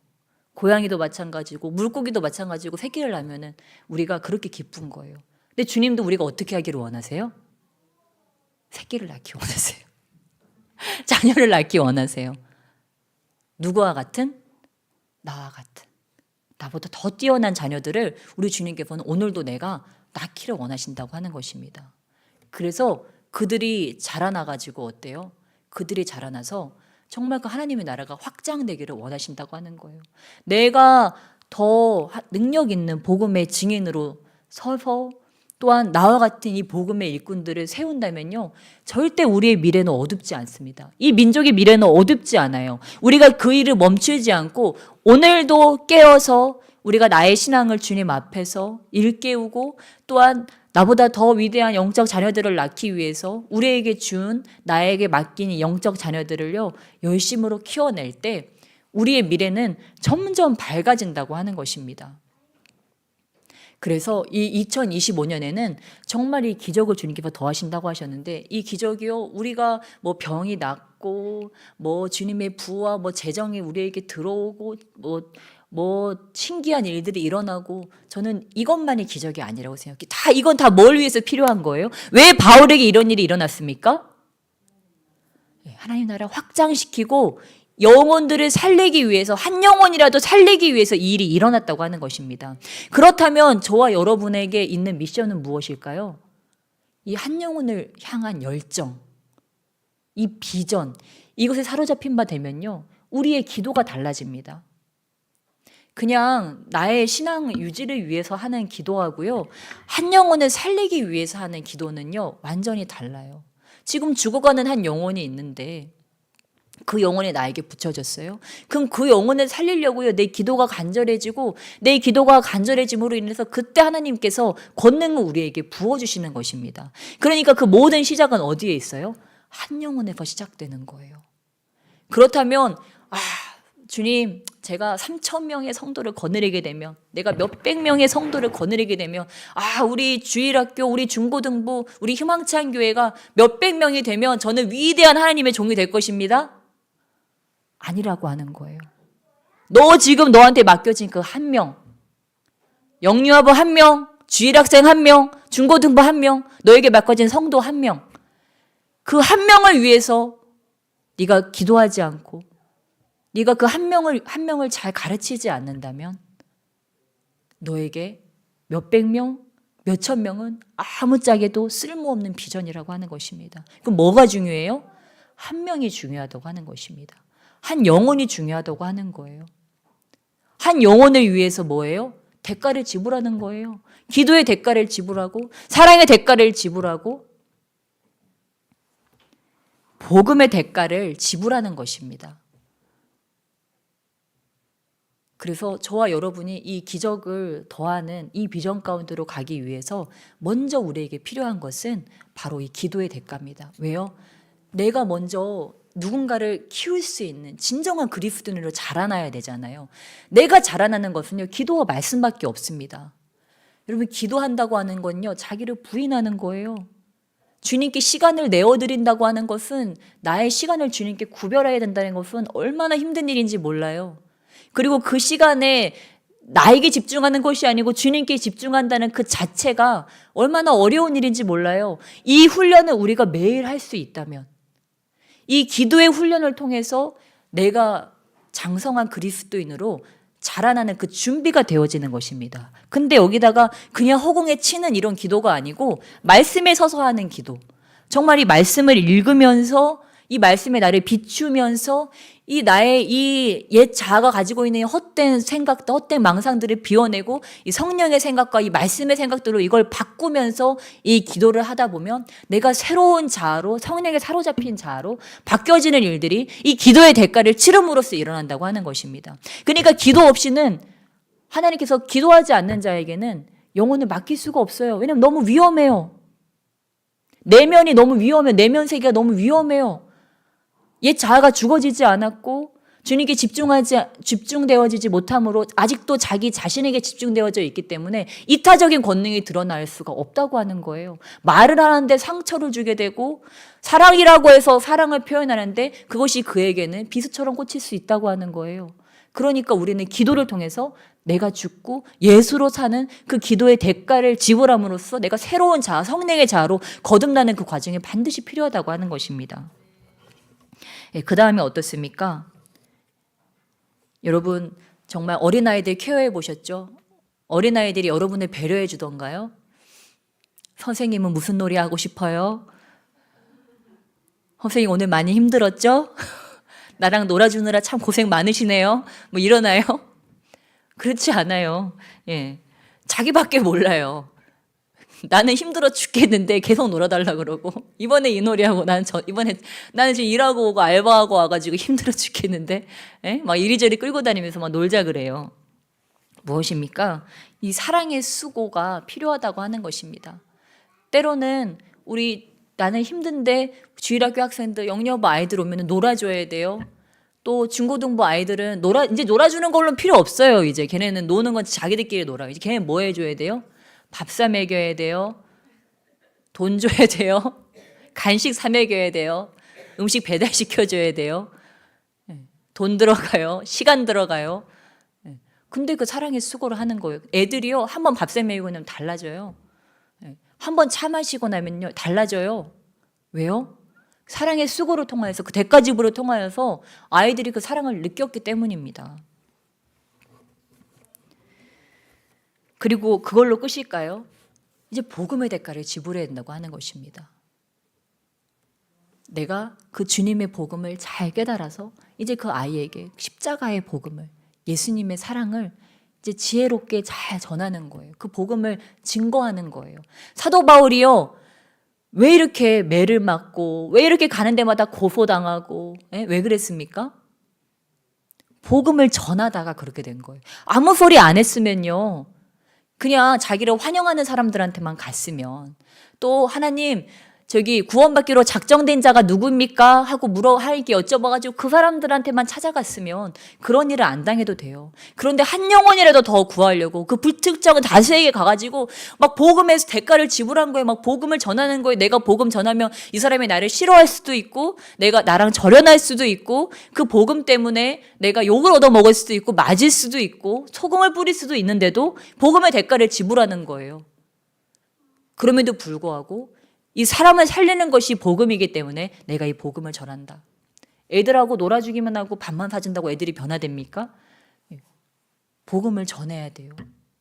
고양이도 마찬가지고 물고기도 마찬가지고 새끼를 낳으면은 우리가 그렇게 기쁜 거예요. 근데 주님도 우리가 어떻게 하기를 원하세요? 새끼를 낳기 원하세요. 자녀를 낳기 원하세요. 누구와 같은? 나와 같은. 나보다 더 뛰어난 자녀들을 우리 주님께서는 오늘도 내가 낳기를 원하신다고 하는 것입니다. 그래서 그들이 자라나가지고 어때요? 그들이 자라나서 정말 그 하나님의 나라가 확장되기를 원하신다고 하는 거예요. 내가 더 능력 있는 복음의 증인으로 서서 또한 나와 같은 이 복음의 일꾼들을 세운다면요, 절대 우리의 미래는 어둡지 않습니다. 이 민족의 미래는 어둡지 않아요. 우리가 그 일을 멈추지 않고 오늘도 깨어서 우리가 나의 신앙을 주님 앞에서 일깨우고, 또한 나보다 더 위대한 영적 자녀들을 낳기 위해서 우리에게 준, 나에게 맡긴 이 영적 자녀들을요, 열심으로 키워낼 때 우리의 미래는 점점 밝아진다고 하는 것입니다. 그래서 이 2025년에는 정말 이 기적을 주님께서 더하신다고 하셨는데, 이 기적이요, 우리가 뭐 병이 낫고 뭐 주님의 부와 뭐 재정이 우리에게 들어오고 뭐 신기한 일들이 일어나고, 저는 이것만이 기적이 아니라고 생각해요. 이건 다 뭘 위해서 필요한 거예요? 왜 바울에게 이런 일이 일어났습니까? 하나님 나라 확장시키고 영혼들을 살리기 위해서, 한 영혼이라도 살리기 위해서 이 일이 일어났다고 하는 것입니다. 그렇다면 저와 여러분에게 있는 미션은 무엇일까요? 이 한 영혼을 향한 열정, 이 비전, 이것에 사로잡힌 바 되면요, 우리의 기도가 달라집니다. 그냥 나의 신앙 유지를 위해서 하는 기도하고요, 한 영혼을 살리기 위해서 하는 기도는요, 완전히 달라요. 지금 죽어가는 한 영혼이 있는데 그 영혼이 나에게 붙여졌어요. 그럼 그 영혼을 살리려고요, 내 기도가 간절해지고, 내 기도가 간절해짐으로 인해서 그때 하나님께서 권능을 우리에게 부어주시는 것입니다. 그러니까 그 모든 시작은 어디에 있어요? 한 영혼에서 시작되는 거예요. 그렇다면 주님, 제가 3,000명의 성도를 거느리게 되면, 내가 몇백 명의 성도를 거느리게 되면, 우리 주일학교, 우리 중고등부, 우리 희망찬 교회가 몇백 명이 되면 저는 위대한 하나님의 종이 될 것입니다. 아니라고 하는 거예요. 너 지금 너한테 맡겨진 그 한 명, 영유아부 한 명, 주일학생 한 명, 중고등부 한 명, 너에게 맡겨진 성도 한 명, 그 한 명을 위해서 네가 기도하지 않고, 네가 그 한 명을 잘 가르치지 않는다면 너에게 몇백 명, 몇천 명은 아무짝에도 쓸모없는 비전이라고 하는 것입니다. 그럼 뭐가 중요해요? 한 명이 중요하다고 하는 것입니다. 한 영혼이 중요하다고 하는 거예요. 한 영혼을 위해서 뭐예요? 대가를 지불하는 거예요. 기도의 대가를 지불하고, 사랑의 대가를 지불하고, 복음의 대가를 지불하는 것입니다. 그래서 저와 여러분이 이 기적을 더하는 이 비전 가운데로 가기 위해서 먼저 우리에게 필요한 것은 바로 이 기도의 대가입니다. 왜요? 내가 먼저 누군가를 키울 수 있는 진정한 그리스도인으로 자라나야 되잖아요. 내가 자라나는 것은요, 기도와 말씀밖에 없습니다. 여러분, 기도한다고 하는 건요, 자기를 부인하는 거예요. 주님께 시간을 내어드린다고 하는 것은, 나의 시간을 주님께 구별해야 된다는 것은 얼마나 힘든 일인지 몰라요. 그리고 그 시간에 나에게 집중하는 것이 아니고 주님께 집중한다는 그 자체가 얼마나 어려운 일인지 몰라요. 이 훈련을 우리가 매일 할 수 있다면, 이 기도의 훈련을 통해서 내가 장성한 그리스도인으로 자라나는 그 준비가 되어지는 것입니다. 근데 여기다가 그냥 허공에 치는 이런 기도가 아니고, 말씀에 서서 하는 기도, 정말 이 말씀을 읽으면서, 이 말씀에 나를 비추면서, 이 나의 이 옛 자아가 가지고 있는 헛된 생각들, 헛된 망상들을 비워내고, 이 성령의 생각과 이 말씀의 생각들로 이걸 바꾸면서 이 기도를 하다 보면 내가 새로운 자아로, 성령에 사로잡힌 자아로 바뀌어지는 일들이 이 기도의 대가를 치름으로써 일어난다고 하는 것입니다. 그러니까 기도 없이는, 하나님께서 기도하지 않는 자에게는 영혼을 맡길 수가 없어요. 왜냐하면 너무 위험해요. 내면이 너무 위험해요. 내면 세계가 너무 위험해요. 옛 자아가 죽어지지 않았고 주님께 집중되어지지 못함으로 아직도 자기 자신에게 집중되어져 있기 때문에 이타적인 권능이 드러날 수가 없다고 하는 거예요. 말을 하는데 상처를 주게 되고, 사랑이라고 해서 사랑을 표현하는데 그것이 그에게는 비수처럼 꽂힐 수 있다고 하는 거예요. 그러니까 우리는 기도를 통해서 내가 죽고 예수로 사는 그 기도의 대가를 지불함으로써 내가 새로운 자아, 성령의 자아로 거듭나는 그 과정이 반드시 필요하다고 하는 것입니다. 그 다음에 어떻습니까? 여러분, 정말 어린아이들 케어해 보셨죠? 어린아이들이 여러분을 배려해 주던가요? 선생님은 무슨 놀이 하고 싶어요? 선생님 오늘 많이 힘들었죠? 나랑 놀아주느라 참 고생 많으시네요. 뭐 이러나요? 그렇지 않아요. 자기밖에 몰라요. 나는 힘들어 죽겠는데 계속 놀아달라 그러고, 이번에 이 놀이하고 이번에 나는 지금 일하고 오고 알바하고 와가지고 힘들어 죽겠는데, 막 이리저리 끌고 다니면서 막 놀자 그래요. 무엇입니까? 이 사랑의 수고가 필요하다고 하는 것입니다. 때로는 나는 힘든데 주일학교 학생들, 영유아부 아이들 오면 놀아줘야 돼요. 또 중고등부 아이들은 이제 놀아주는 걸로는 필요 없어요. 이제 걔네는 노는 건 자기들끼리 놀아요. 이제 걔네 뭐 해줘야 돼요? 밥 사 먹여야 돼요. 돈 줘야 돼요. 간식 사 먹여야 돼요. 음식 배달시켜줘야 돼요. 돈 들어가요. 시간 들어가요. 근데 그 사랑의 수고를 하는 거예요. 애들이요, 한번 밥 사 먹이고 나면 달라져요. 한번 차 마시고 나면요, 달라져요. 왜요? 사랑의 수고를 통하여서, 그 대가 지불을 통하여서 아이들이 그 사랑을 느꼈기 때문입니다. 그리고 그걸로 끝일까요? 이제 복음의 대가를 지불해야 된다고 하는 것입니다. 내가 그 주님의 복음을 잘 깨달아서 이제 그 아이에게 십자가의 복음을, 예수님의 사랑을 이제 지혜롭게 잘 전하는 거예요. 그 복음을 증거하는 거예요. 사도 바울이요, 왜 이렇게 매를 맞고 왜 이렇게 가는 데마다 고소당하고 왜 그랬습니까? 복음을 전하다가 그렇게 된 거예요. 아무 소리 안 했으면요, 그냥 자기를 환영하는 사람들한테만 갔으면, 또 하나님 저기 구원받기로 작정된 자가 누구입니까? 하고 이렇게 여쭤봐가지고 그 사람들한테만 찾아갔으면 그런 일을 안 당해도 돼요. 그런데 한 영혼이라도 더 구하려고 그 불특정은 다수에게 가가지고 막 복음에서 대가를 지불한 거예요. 막 복음을 전하는 거예요. 내가 복음 전하면 이 사람이 나를 싫어할 수도 있고, 내가 나랑 절연할 수도 있고, 그 복음 때문에 내가 욕을 얻어먹을 수도 있고, 맞을 수도 있고, 소금을 뿌릴 수도 있는데도 복음의 대가를 지불하는 거예요. 그럼에도 불구하고 이 사람을 살리는 것이 복음이기 때문에 내가 이 복음을 전한다. 애들하고 놀아주기만 하고 밥만 사준다고 애들이 변화됩니까? 복음을 전해야 돼요.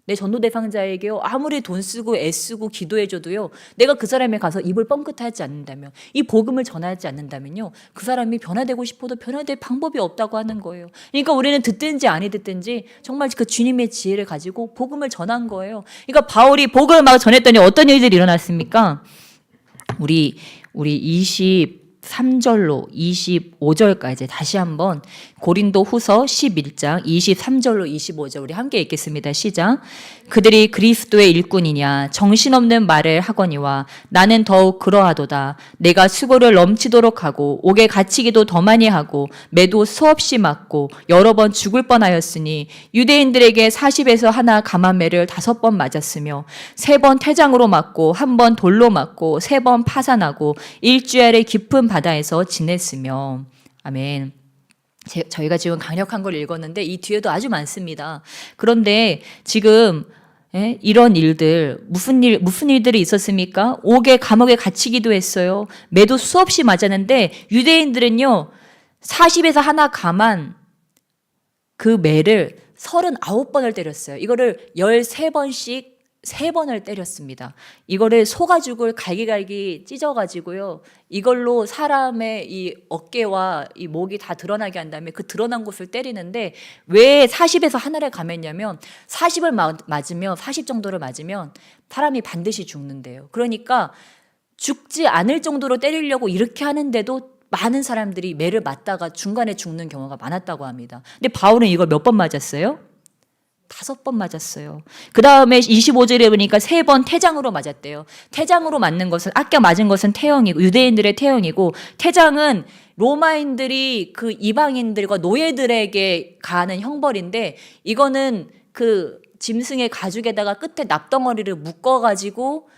내 전도 대상자에게요, 아무리 돈 쓰고 애쓰고 기도해줘도요, 내가 그 사람에 가서 입을 뻥끗하지 않는다면, 이 복음을 전하지 않는다면요, 그 사람이 변화되고 싶어도 변화될 방법이 없다고 하는 거예요. 그러니까 우리는 듣든지 아니 듣든지 정말 그 주님의 지혜를 가지고 복음을 전한 거예요. 그러니까 바울이 복음을 막 전했더니 어떤 일들이 일어났습니까? 우리 23절로 25절까지 다시 한번 고린도 후서 11장 23절로 25절 우리 함께 읽겠습니다. 시작. 그들이 그리스도의 일꾼이냐 정신없는 말을 하거니와 나는 더욱 그러하도다. 내가 수고를 넘치도록 하고 옥에 갇히기도 더 많이 하고 매도 수없이 맞고 여러 번 죽을 뻔하였으니 유대인들에게 40에서 하나 감한매를 5번 맞았으며 3번 태장으로 맞고 1번 돌로 맞고 3번 파산하고 일주일의 깊은 바다에서 지냈으며. 아멘. 저희가 지금 강력한 걸 읽었는데 이 뒤에도 아주 많습니다. 그런데 지금 이런 일들, 무슨 일들이 있었습니까? 옥에 감옥에 갇히기도 했어요. 매도 수없이 맞았는데 유대인들은요, 40에서 하나 감한 그 매를 39번을 때렸어요. 이거를 13번씩 3번을 때렸습니다. 이거를 소가죽을 갈기갈기 찢어가지고요, 이걸로 사람의 이 어깨와 이 목이 다 드러나게 한 다음에 그 드러난 곳을 때리는데, 왜 40에서 하나를 감했냐면 40을 맞으면 40 정도를 맞으면 사람이 반드시 죽는데요. 그러니까 죽지 않을 정도로 때리려고 이렇게 하는데도 많은 사람들이 매를 맞다가 중간에 죽는 경우가 많았다고 합니다. 근데 바울은 이걸 몇 번 맞았어요? 5번 맞았어요. 그 다음에 25절에 보니까 3번 태장으로 맞았대요. 태장으로 맞는 것은, 아까 맞은 것은 태형이고, 유대인들의 태형이고, 태장은 로마인들이 그 이방인들과 노예들에게 가하는 형벌인데, 이거는 그 짐승의 가죽에다가 끝에 납덩어리를 묶어가지고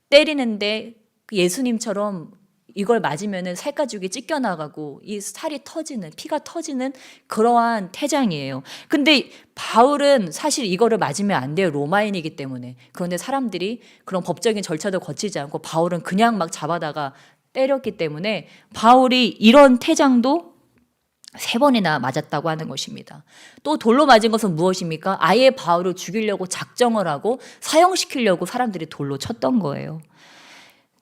때리는데, 예수님처럼 이걸 맞으면은 살가죽이 찢겨나가고 이 살이 터지는, 피가 터지는 그러한 태장이에요. 근데 바울은 사실 이거를 맞으면 안 돼요. 로마인이기 때문에. 그런데 사람들이 그런 법적인 절차도 거치지 않고 바울은 그냥 막 잡아다가 때렸기 때문에 바울이 이런 태장도 3번이나 맞았다고 하는 것입니다. 또 돌로 맞은 것은 무엇입니까? 아예 바울을 죽이려고 작정을 하고 사형시키려고 사람들이 돌로 쳤던 거예요.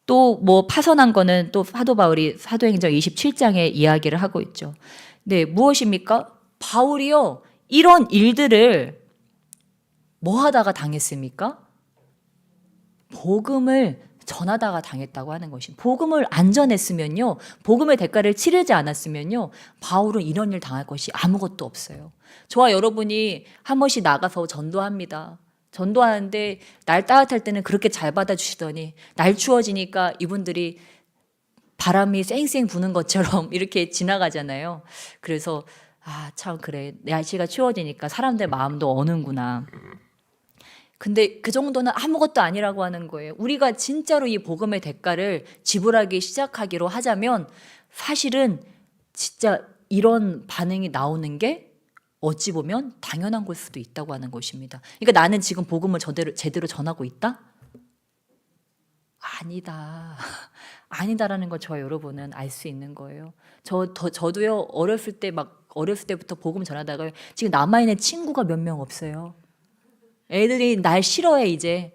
또 뭐 파선한 거는 또 사도 바울이 사도행전 27장에 이야기를 하고 있죠. 네, 무엇입니까? 바울이요, 이런 일들을 뭐 하다가 당했습니까? 복음을 전하다가 당했다고 하는 것입니다. 복음을 안 전했으면요, 복음의 대가를 치르지 않았으면요, 바울은 이런 일 당할 것이 아무것도 없어요. 저와 여러분이 한 번씩 나가서 전도합니다. 전도하는데 날 따뜻할 때는 그렇게 잘 받아주시더니 날 추워지니까 이분들이 바람이 쌩쌩 부는 것처럼 이렇게 지나가잖아요. 그래서 참 그래, 날씨가 추워지니까 사람들 마음도 어는구나. 근데 그 정도는 아무것도 아니라고 하는 거예요. 우리가 진짜로 이 복음의 대가를 지불하기 시작하기로 하자면 사실은 진짜 이런 반응이 나오는 게 어찌 보면 당연한 걸 수도 있다고 하는 것입니다. 그러니까 나는 지금 복음을 제대로 전하고 있다? 아니다. 아니다라는 걸 저와 여러분은 알 수 있는 거예요. 저도요, 어렸을 때부터 복음 전하다가 지금 남아있는 친구가 몇 명 없어요. 애들이 날 싫어해, 이제.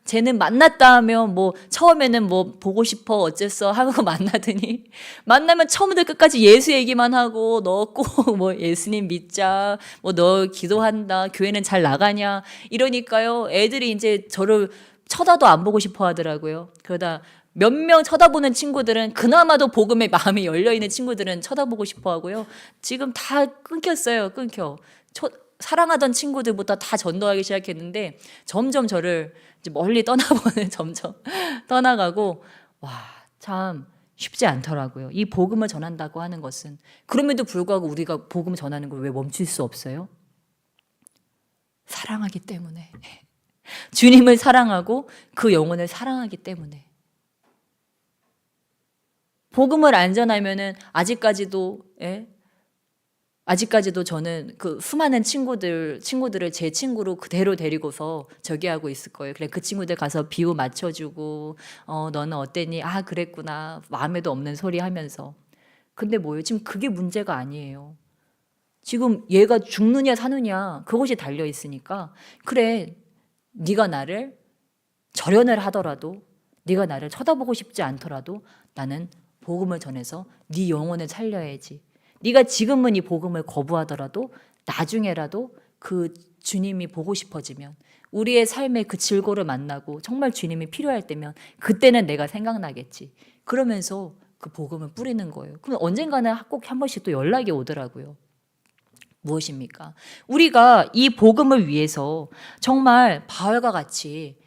쟤는 만났다 하면 뭐 처음에는 뭐 보고 싶어 어쨌어 하고 만나더니 만나면 처음부터 끝까지 예수 얘기만 하고 너 꼭 뭐 예수님 믿자, 뭐 너 기도한다, 교회는 잘 나가냐 이러니까요, 애들이 이제 저를 쳐다도 안 보고 싶어 하더라고요. 그러다 몇 명 쳐다보는 친구들은, 그나마도 복음에 마음이 열려있는 친구들은 쳐다보고 싶어 하고요. 지금 다 끊겼어요. 끊겨. 사랑하던 친구들부터 다 전도하기 시작했는데 점점 저를 이제 멀리 떠나보는 점점 떠나가고, 와, 참 쉽지 않더라고요. 이 복음을 전한다고 하는 것은. 그럼에도 불구하고 우리가 복음 전하는 걸 왜 멈출 수 없어요? 사랑하기 때문에. 주님을 사랑하고 그 영혼을 사랑하기 때문에. 복음을 안 전하면은 아직까지도 저는 그 수많은 친구들을 제 친구로 그대로 데리고서 저기 하고 있을 거예요. 그래, 그 친구들 가서 비유 맞춰주고, 너는 어땠니? 아, 그랬구나. 마음에도 없는 소리 하면서. 근데 뭐예요? 지금 그게 문제가 아니에요. 지금 얘가 죽느냐 사느냐 그것이 달려 있으니까, 그래, 네가 나를 절연을 하더라도, 네가 나를 쳐다보고 싶지 않더라도 나는 복음을 전해서 네 영혼을 살려야지. 네가 지금은 이 복음을 거부하더라도 나중에라도 그 주님이 보고 싶어지면, 우리의 삶의 그 질고를 만나고 정말 주님이 필요할 때면 그때는 내가 생각나겠지. 그러면서 그 복음을 뿌리는 거예요. 그럼 언젠가는 꼭 한 번씩 또 연락이 오더라고요. 무엇입니까? 우리가 이 복음을 위해서 정말 바울과 같이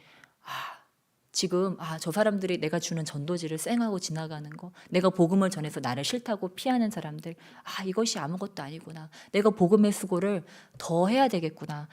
지금 저 사람들이 내가 주는 전도지를 쌩하고 지나가는 거, 내가 복음을 전해서 나를 싫다고 피하는 사람들, 이것이 아무것도 아니구나. 내가 복음의 수고를 더 해야 되겠구나.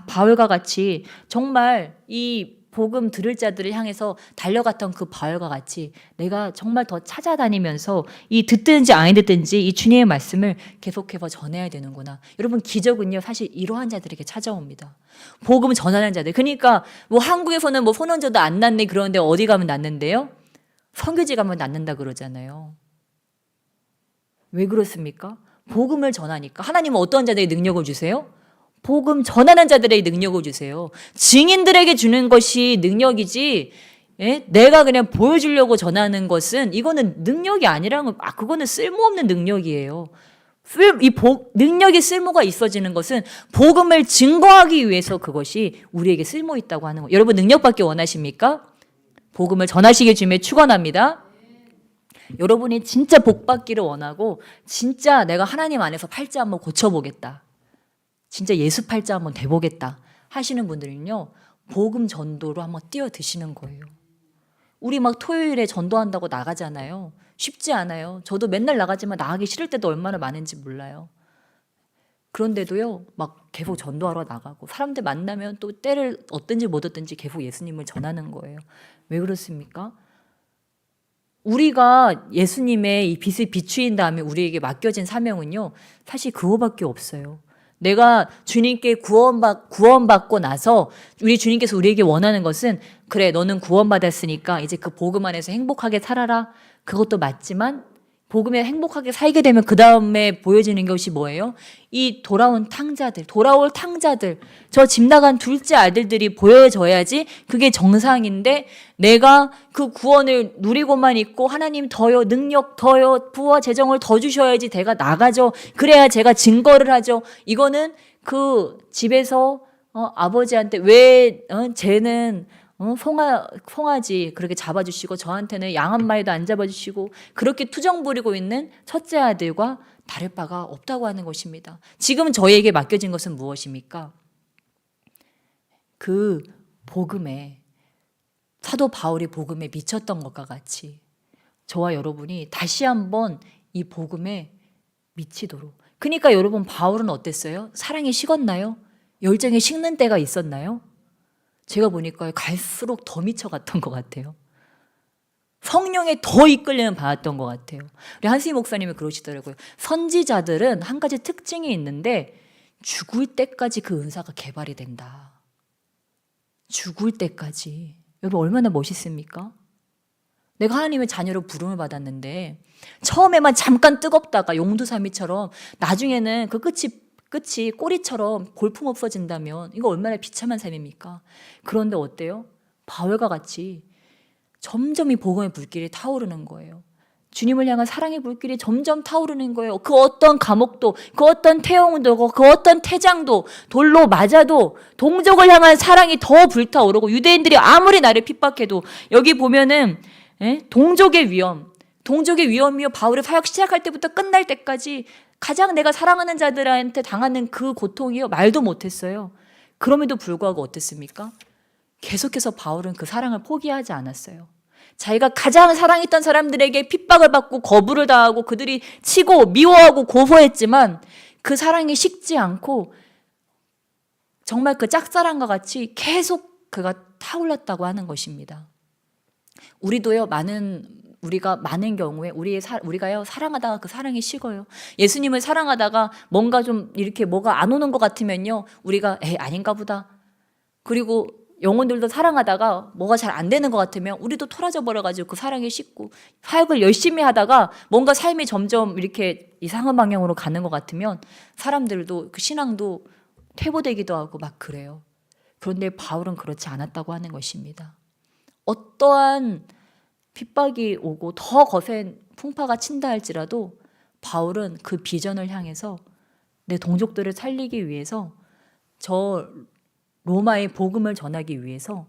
바울과 같이 정말 이 복음 들을 자들을 향해서 달려갔던 그 바울과 같이 내가 정말 더 찾아다니면서 이 듣든지 안 듣든지 이 주님의 말씀을 계속해서 전해야 되는구나. 여러분, 기적은요 사실 이러한 자들에게 찾아옵니다. 복음 전하는 자들. 그러니까 뭐 한국에서는 뭐 선원제도 안 낳네 그러는데 어디 가면 낳는데요? 선교지 가면 낳는다 그러잖아요. 왜 그렇습니까? 복음을 전하니까. 하나님은 어떤 자들에게 능력을 주세요? 복음 전하는 자들에게 능력을 주세요. 증인들에게 주는 것이 능력이지, 내가 그냥 보여주려고 전하는 것은, 이거는 능력이 아니라는 거, 그거는 쓸모없는 능력이에요. 능력이 쓸모가 있어지는 것은 복음을 증거하기 위해서 그것이 우리에게 쓸모 있다고 하는 거예요. 여러분, 능력받기 원하십니까? 복음을 전하시길 주님에 축원합니다. 여러분이 진짜 복 받기를 원하고, 진짜 내가 하나님 안에서 팔자 한번 고쳐보겠다, 진짜 예수 팔자 한번 돼보겠다 하시는 분들은요, 복음 전도로 한번 뛰어드시는 거예요. 우리 막 토요일에 전도한다고 나가잖아요. 쉽지 않아요. 저도 맨날 나가지만 나가기 싫을 때도 얼마나 많은지 몰라요. 그런데도요, 막 계속 전도하러 나가고, 사람들 만나면 또 때를 얻든지 못 얻든지 계속 예수님을 전하는 거예요. 왜 그렇습니까? 우리가 예수님의 이 빛을 비추인 다음에 우리에게 맡겨진 사명은요, 사실 그거밖에 없어요. 내가 주님께 구원받고 나서 우리 주님께서 우리에게 원하는 것은, 그래, 너는 구원받았으니까 이제 그 복음 안에서 행복하게 살아라. 그것도 맞지만 복음에 행복하게 살게 되면 그 다음에 보여지는 것이 뭐예요? 이 돌아올 탕자들, 저 집 나간 둘째 아들들이 보여져야지 그게 정상인데, 내가 그 구원을 누리고만 있고 하나님 더요, 능력 더요, 부와 재정을 더 주셔야지 제가 나가죠. 그래야 제가 증거를 하죠. 이거는 그 집에서 아버지한테 왜 쟤는 송아지 그렇게 잡아주시고 저한테는 양 한 마리도 안 잡아주시고 그렇게 투정 부리고 있는 첫째 아들과 다를 바가 없다고 하는 것입니다. 지금 저희에게 맡겨진 것은 무엇입니까? 그 복음에, 사도 바울이 복음에 미쳤던 것과 같이 저와 여러분이 다시 한번 이 복음에 미치도록. 그러니까 여러분, 바울은 어땠어요? 사랑이 식었나요? 열정이 식는 때가 있었나요? 제가 보니까 갈수록 더 미쳐갔던 것 같아요. 성령에 더 이끌리는 받았던 것 같아요. 우리 한수희 목사님이 그러시더라고요. 선지자들은 한 가지 특징이 있는데 죽을 때까지 그 은사가 개발이 된다. 죽을 때까지. 여러분 얼마나 멋있습니까? 내가 하나님의 자녀로 부름을 받았는데 처음에만 잠깐 뜨겁다가 용두사미처럼 나중에는 그 끝이 꼬리처럼 볼품 없어진다면 이거 얼마나 비참한 삶입니까? 그런데 어때요? 바울과 같이 점점 이 복음의 불길이 타오르는 거예요. 주님을 향한 사랑의 불길이 점점 타오르는 거예요. 그 어떤 감옥도, 그 어떤 태형도, 그 어떤 태장도, 돌로 맞아도 동족을 향한 사랑이 더 불타오르고, 유대인들이 아무리 나를 핍박해도 여기 보면은 동족의 위험이요. 바울의 사역 시작할 때부터 끝날 때까지 가장 내가 사랑하는 자들한테 당하는 그 고통이요. 말도 못했어요. 그럼에도 불구하고 어땠습니까? 계속해서 바울은 그 사랑을 포기하지 않았어요. 자기가 가장 사랑했던 사람들에게 핍박을 받고 거부를 당하고 그들이 치고 미워하고 고소했지만 그 사랑이 식지 않고 정말 그 짝사랑과 같이 계속 그가 타올랐다고 하는 것입니다. 우리도요, 우리가 많은 경우에 우리가요 사랑하다가 그 사랑이 식어요. 예수님을 사랑하다가 뭔가 좀 이렇게 뭐가 안 오는 것 같으면요, 우리가 아닌가 보다. 그리고 영혼들도 사랑하다가 뭐가 잘 안 되는 것 같으면 우리도 토라져 버려가지고 그 사랑이 식고, 사역을 열심히 하다가 뭔가 삶이 점점 이렇게 이상한 방향으로 가는 것 같으면 사람들도 그 신앙도 퇴보되기도 하고 막 그래요. 그런데 바울은 그렇지 않았다고 하는 것입니다. 어떠한 핍박이 오고 더 거센 풍파가 친다 할지라도 바울은 그 비전을 향해서 내 동족들을 살리기 위해서, 저 로마의 복음을 전하기 위해서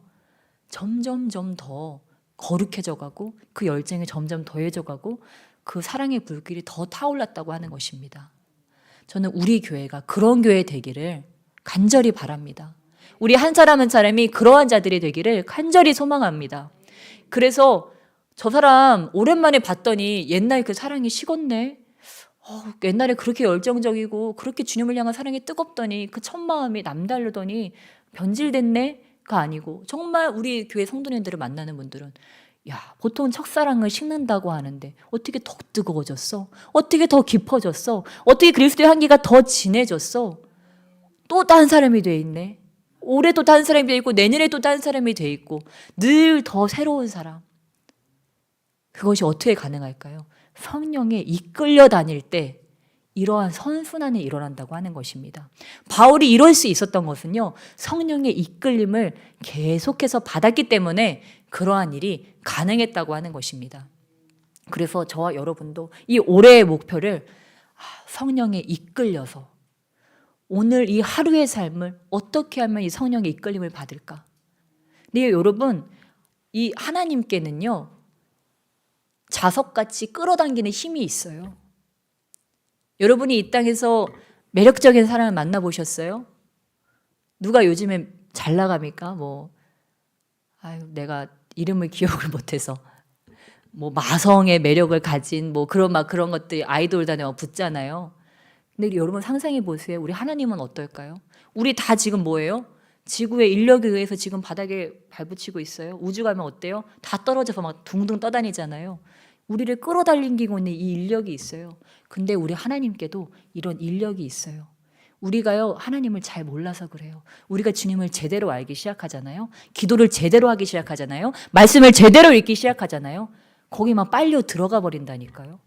점점점 더 거룩해져 가고 그 열정이 점점 더해져 가고 그 사랑의 불길이 더 타올랐다고 하는 것입니다. 저는 우리 교회가 그런 교회 되기를 간절히 바랍니다. 우리 한 사람 한 사람이 그러한 자들이 되기를 간절히 소망합니다. 그래서 저 사람 오랜만에 봤더니 옛날 그 사랑이 식었네. 옛날에 그렇게 열정적이고 그렇게 주님을 향한 사랑이 뜨겁더니 그 첫 마음이 남다르더니 변질됐네가 아니고, 정말 우리 교회 성도님들을 만나는 분들은 보통 첫사랑을 식는다고 하는데 어떻게 더 뜨거워졌어? 어떻게 더 깊어졌어? 어떻게 그리스도의 향기가 더 진해졌어? 또 다른 사람이 돼 있네. 올해 또 다른 사람이 돼 있고 내년에 또 다른 사람이 돼 있고 늘 더 새로운 사람. 그것이 어떻게 가능할까요? 성령에 이끌려 다닐 때 이러한 선순환이 일어난다고 하는 것입니다. 바울이 이럴 수 있었던 것은요, 성령의 이끌림을 계속해서 받았기 때문에 그러한 일이 가능했다고 하는 것입니다. 그래서 저와 여러분도 이 올해의 목표를 성령에 이끌려서 오늘 이 하루의 삶을 어떻게 하면 이 성령의 이끌림을 받을까? 네, 여러분, 이 하나님께는요, 자석같이 끌어당기는 힘이 있어요. 여러분이 이 땅에서 매력적인 사람을 만나보셨어요? 누가 요즘에 잘 나갑니까? 내가 이름을 기억을 못해서 마성의 매력을 가진 그런 것들 아이돌단에 붙잖아요. 근데 여러분 상상해 보세요. 우리 하나님은 어떨까요? 우리 다 지금 뭐예요? 지구의 인력에 의해서 지금 바닥에 발붙이고 있어요. 우주 가면 어때요? 다 떨어져서 막 둥둥 떠다니잖아요. 우리를 끌어당기고 있는 이 인력이 있어요. 근데 우리 하나님께도 이런 인력이 있어요. 우리가요, 하나님을 잘 몰라서 그래요. 우리가 주님을 제대로 알기 시작하잖아요. 기도를 제대로 하기 시작하잖아요. 말씀을 제대로 읽기 시작하잖아요. 거기만 빨려 들어가 버린다니까요.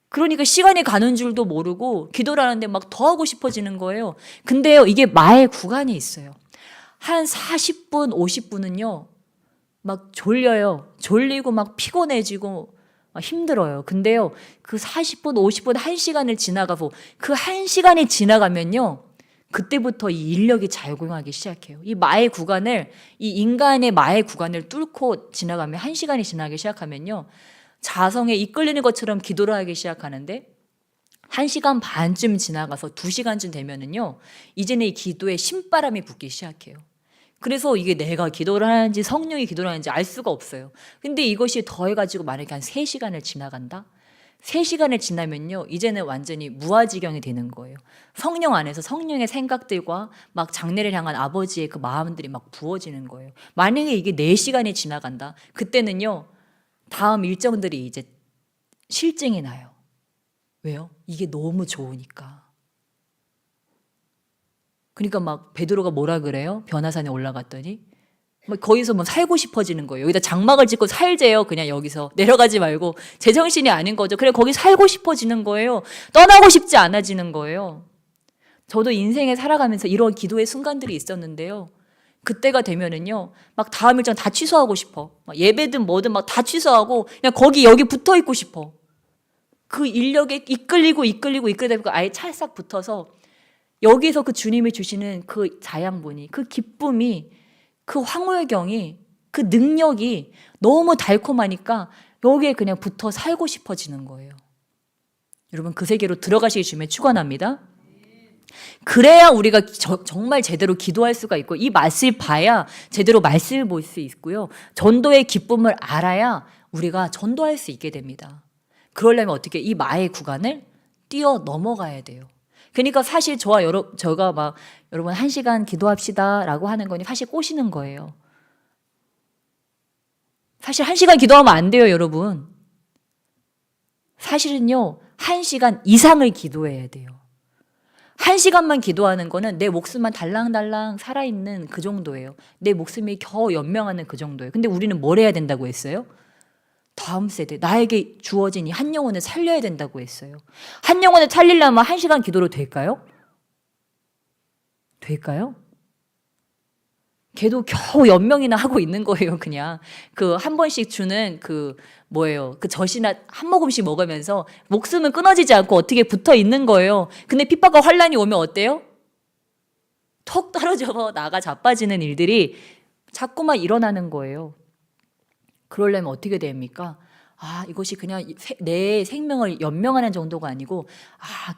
그러니까 시간이 가는 줄도 모르고 기도를 하는데 막 더 하고 싶어지는 거예요. 근데요, 이게 마의 구간이 있어요. 한 40분, 50분은요, 막 졸려요. 졸리고 막 피곤해지고 막 힘들어요. 근데요, 그 40분, 50분, 1시간을 지나가고 그 1시간이 지나가면요, 그때부터 이 인력이 작용하기 시작해요. 이 인간의 마의 구간을 뚫고 지나가면 1시간이 지나기 시작하면요, 자성에 이끌리는 것처럼 기도를 하기 시작하는데 1시간 반쯤 지나가서 2시간쯤 되면은요, 이제는 이 기도에 신바람이 붙기 시작해요. 그래서 이게 내가 기도를 하는지 성령이 기도를 하는지 알 수가 없어요. 근데 이것이 더해가지고 만약에 한 3시간을 지나간다? 3시간을 지나면요, 이제는 완전히 무아지경이 되는 거예요. 성령 안에서 성령의 생각들과 막 장래를 향한 아버지의 그 마음들이 막 부어지는 거예요. 만약에 이게 4시간이 지나간다, 그때는요 다음 일정들이 이제 실증이 나요. 왜요? 이게 너무 좋으니까. 그러니까 막 베드로가 뭐라 그래요? 변화산에 올라갔더니 막 거기서 뭐 살고 싶어지는 거예요. 여기다 장막을 짓고 살재요. 그냥 여기서 내려가지 말고. 제정신이 아닌 거죠. 그래, 거기 살고 싶어지는 거예요. 떠나고 싶지 않아지는 거예요. 저도 인생에 살아가면서 이런 기도의 순간들이 있었는데요. 그때가 되면은요, 막 다음 일정 다 취소하고 싶어. 막 예배든 뭐든 막 다 취소하고 그냥 거기 여기 붙어 있고 싶어. 그 인력에 이끌리고 아예 찰싹 붙어서 여기서 그 주님이 주시는 그 자양분이, 그 기쁨이, 그 황홀경이, 그 능력이 너무 달콤하니까 여기에 그냥 붙어 살고 싶어지는 거예요. 여러분, 그 세계로 들어가시기 주님의 축원합니다. 그래야 우리가 정말 제대로 기도할 수가 있고, 이 맛을 봐야 제대로 말씀을 볼 수 있고요. 전도의 기쁨을 알아야 우리가 전도할 수 있게 됩니다. 그러려면 어떻게 이 마의 구간을 뛰어 넘어가야 돼요. 그러니까 사실 저가 막 여러분 1시간 기도합시다 라고 하는 거니 사실 꼬시는 거예요. 사실 1시간 기도하면 안 돼요, 여러분. 사실은요, 1시간 이상을 기도해야 돼요. 1시간만 기도하는 거는 내 목숨만 달랑달랑 살아있는 그 정도예요. 내 목숨이 겨우 연명하는 그 정도예요. 근데 우리는 뭘 해야 된다고 했어요? 다음 세대, 나에게 주어진 이 한 영혼을 살려야 된다고 했어요. 한 영혼을 살리려면 1시간 기도로 될까요? 될까요? 걔도 겨우 연명이나 하고 있는 거예요, 그냥. 그 한 번씩 주는 그 젖이나 한 모금씩 먹으면서 목숨은 끊어지지 않고 어떻게 붙어 있는 거예요. 근데 핍박과 환란이 오면 어때요? 턱 떨어져 나가 자빠지는 일들이 자꾸만 일어나는 거예요. 그러려면 어떻게 됩니까? 이것이 그냥 내 생명을 연명하는 정도가 아니고,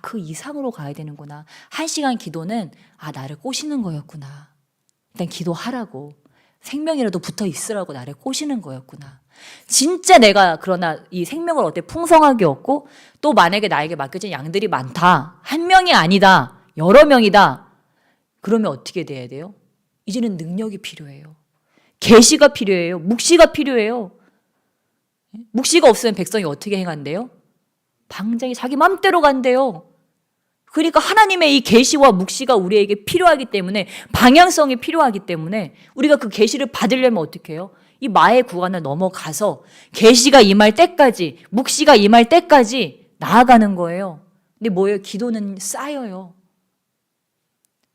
그 이상으로 가야 되는구나. 1시간 기도는, 나를 꼬시는 거였구나. 일단 기도하라고. 생명이라도 붙어 있으라고 나를 꼬시는 거였구나. 진짜 내가 그러나 이 생명을 어때 풍성하게 얻고, 또 만약에 나에게 맡겨진 양들이 많다. 한 명이 아니다. 여러 명이다. 그러면 어떻게 돼야 돼요? 이제는 능력이 필요해요. 계시가 필요해요. 묵시가 필요해요. 묵시가 없으면 백성이 어떻게 행한대요? 방장이 자기 맘대로 간대요. 그러니까 하나님의 이 계시와 묵시가 우리에게 필요하기 때문에, 방향성이 필요하기 때문에 우리가 그 계시를 받으려면 어떻게 해요? 이 마의 구간을 넘어가서 계시가 임할 때까지, 묵시가 임할 때까지 나아가는 거예요. 근데 뭐예요? 기도는 쌓여요.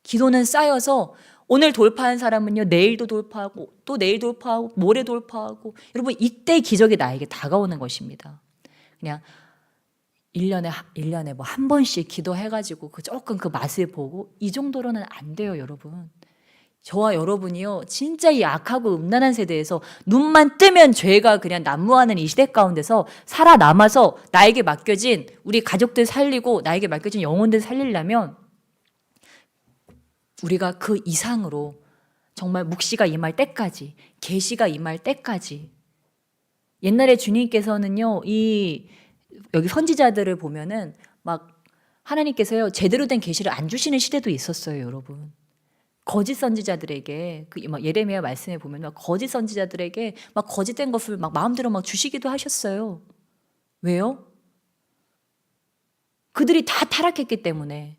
기도는 쌓여서 오늘 돌파한 사람은요, 내일도 돌파하고 또 내일 돌파하고 모레 돌파하고. 여러분, 이때 기적이 나에게 다가오는 것입니다. 그냥 1년에 뭐 한 번씩 기도해가지고 조금 그 맛을 보고 이 정도로는 안 돼요, 여러분. 저와 여러분이요, 진짜 이 악하고 음란한 세대에서 눈만 뜨면 죄가 그냥 난무하는 이 시대 가운데서 살아남아서 나에게 맡겨진 우리 가족들 살리고 나에게 맡겨진 영혼들 살리려면 우리가 그 이상으로 정말 묵시가 임할 때까지, 계시가 임할 때까지. 옛날에 주님께서는요, 여기 선지자들을 보면은 막 하나님께서요, 제대로 된 계시를 안 주시는 시대도 있었어요, 여러분. 거짓 선지자들에게, 막 예레미야 말씀에 보면 막 거짓 선지자들에게 막 거짓된 것을 막 마음대로 막 주시기도 하셨어요. 왜요? 그들이 다 타락했기 때문에,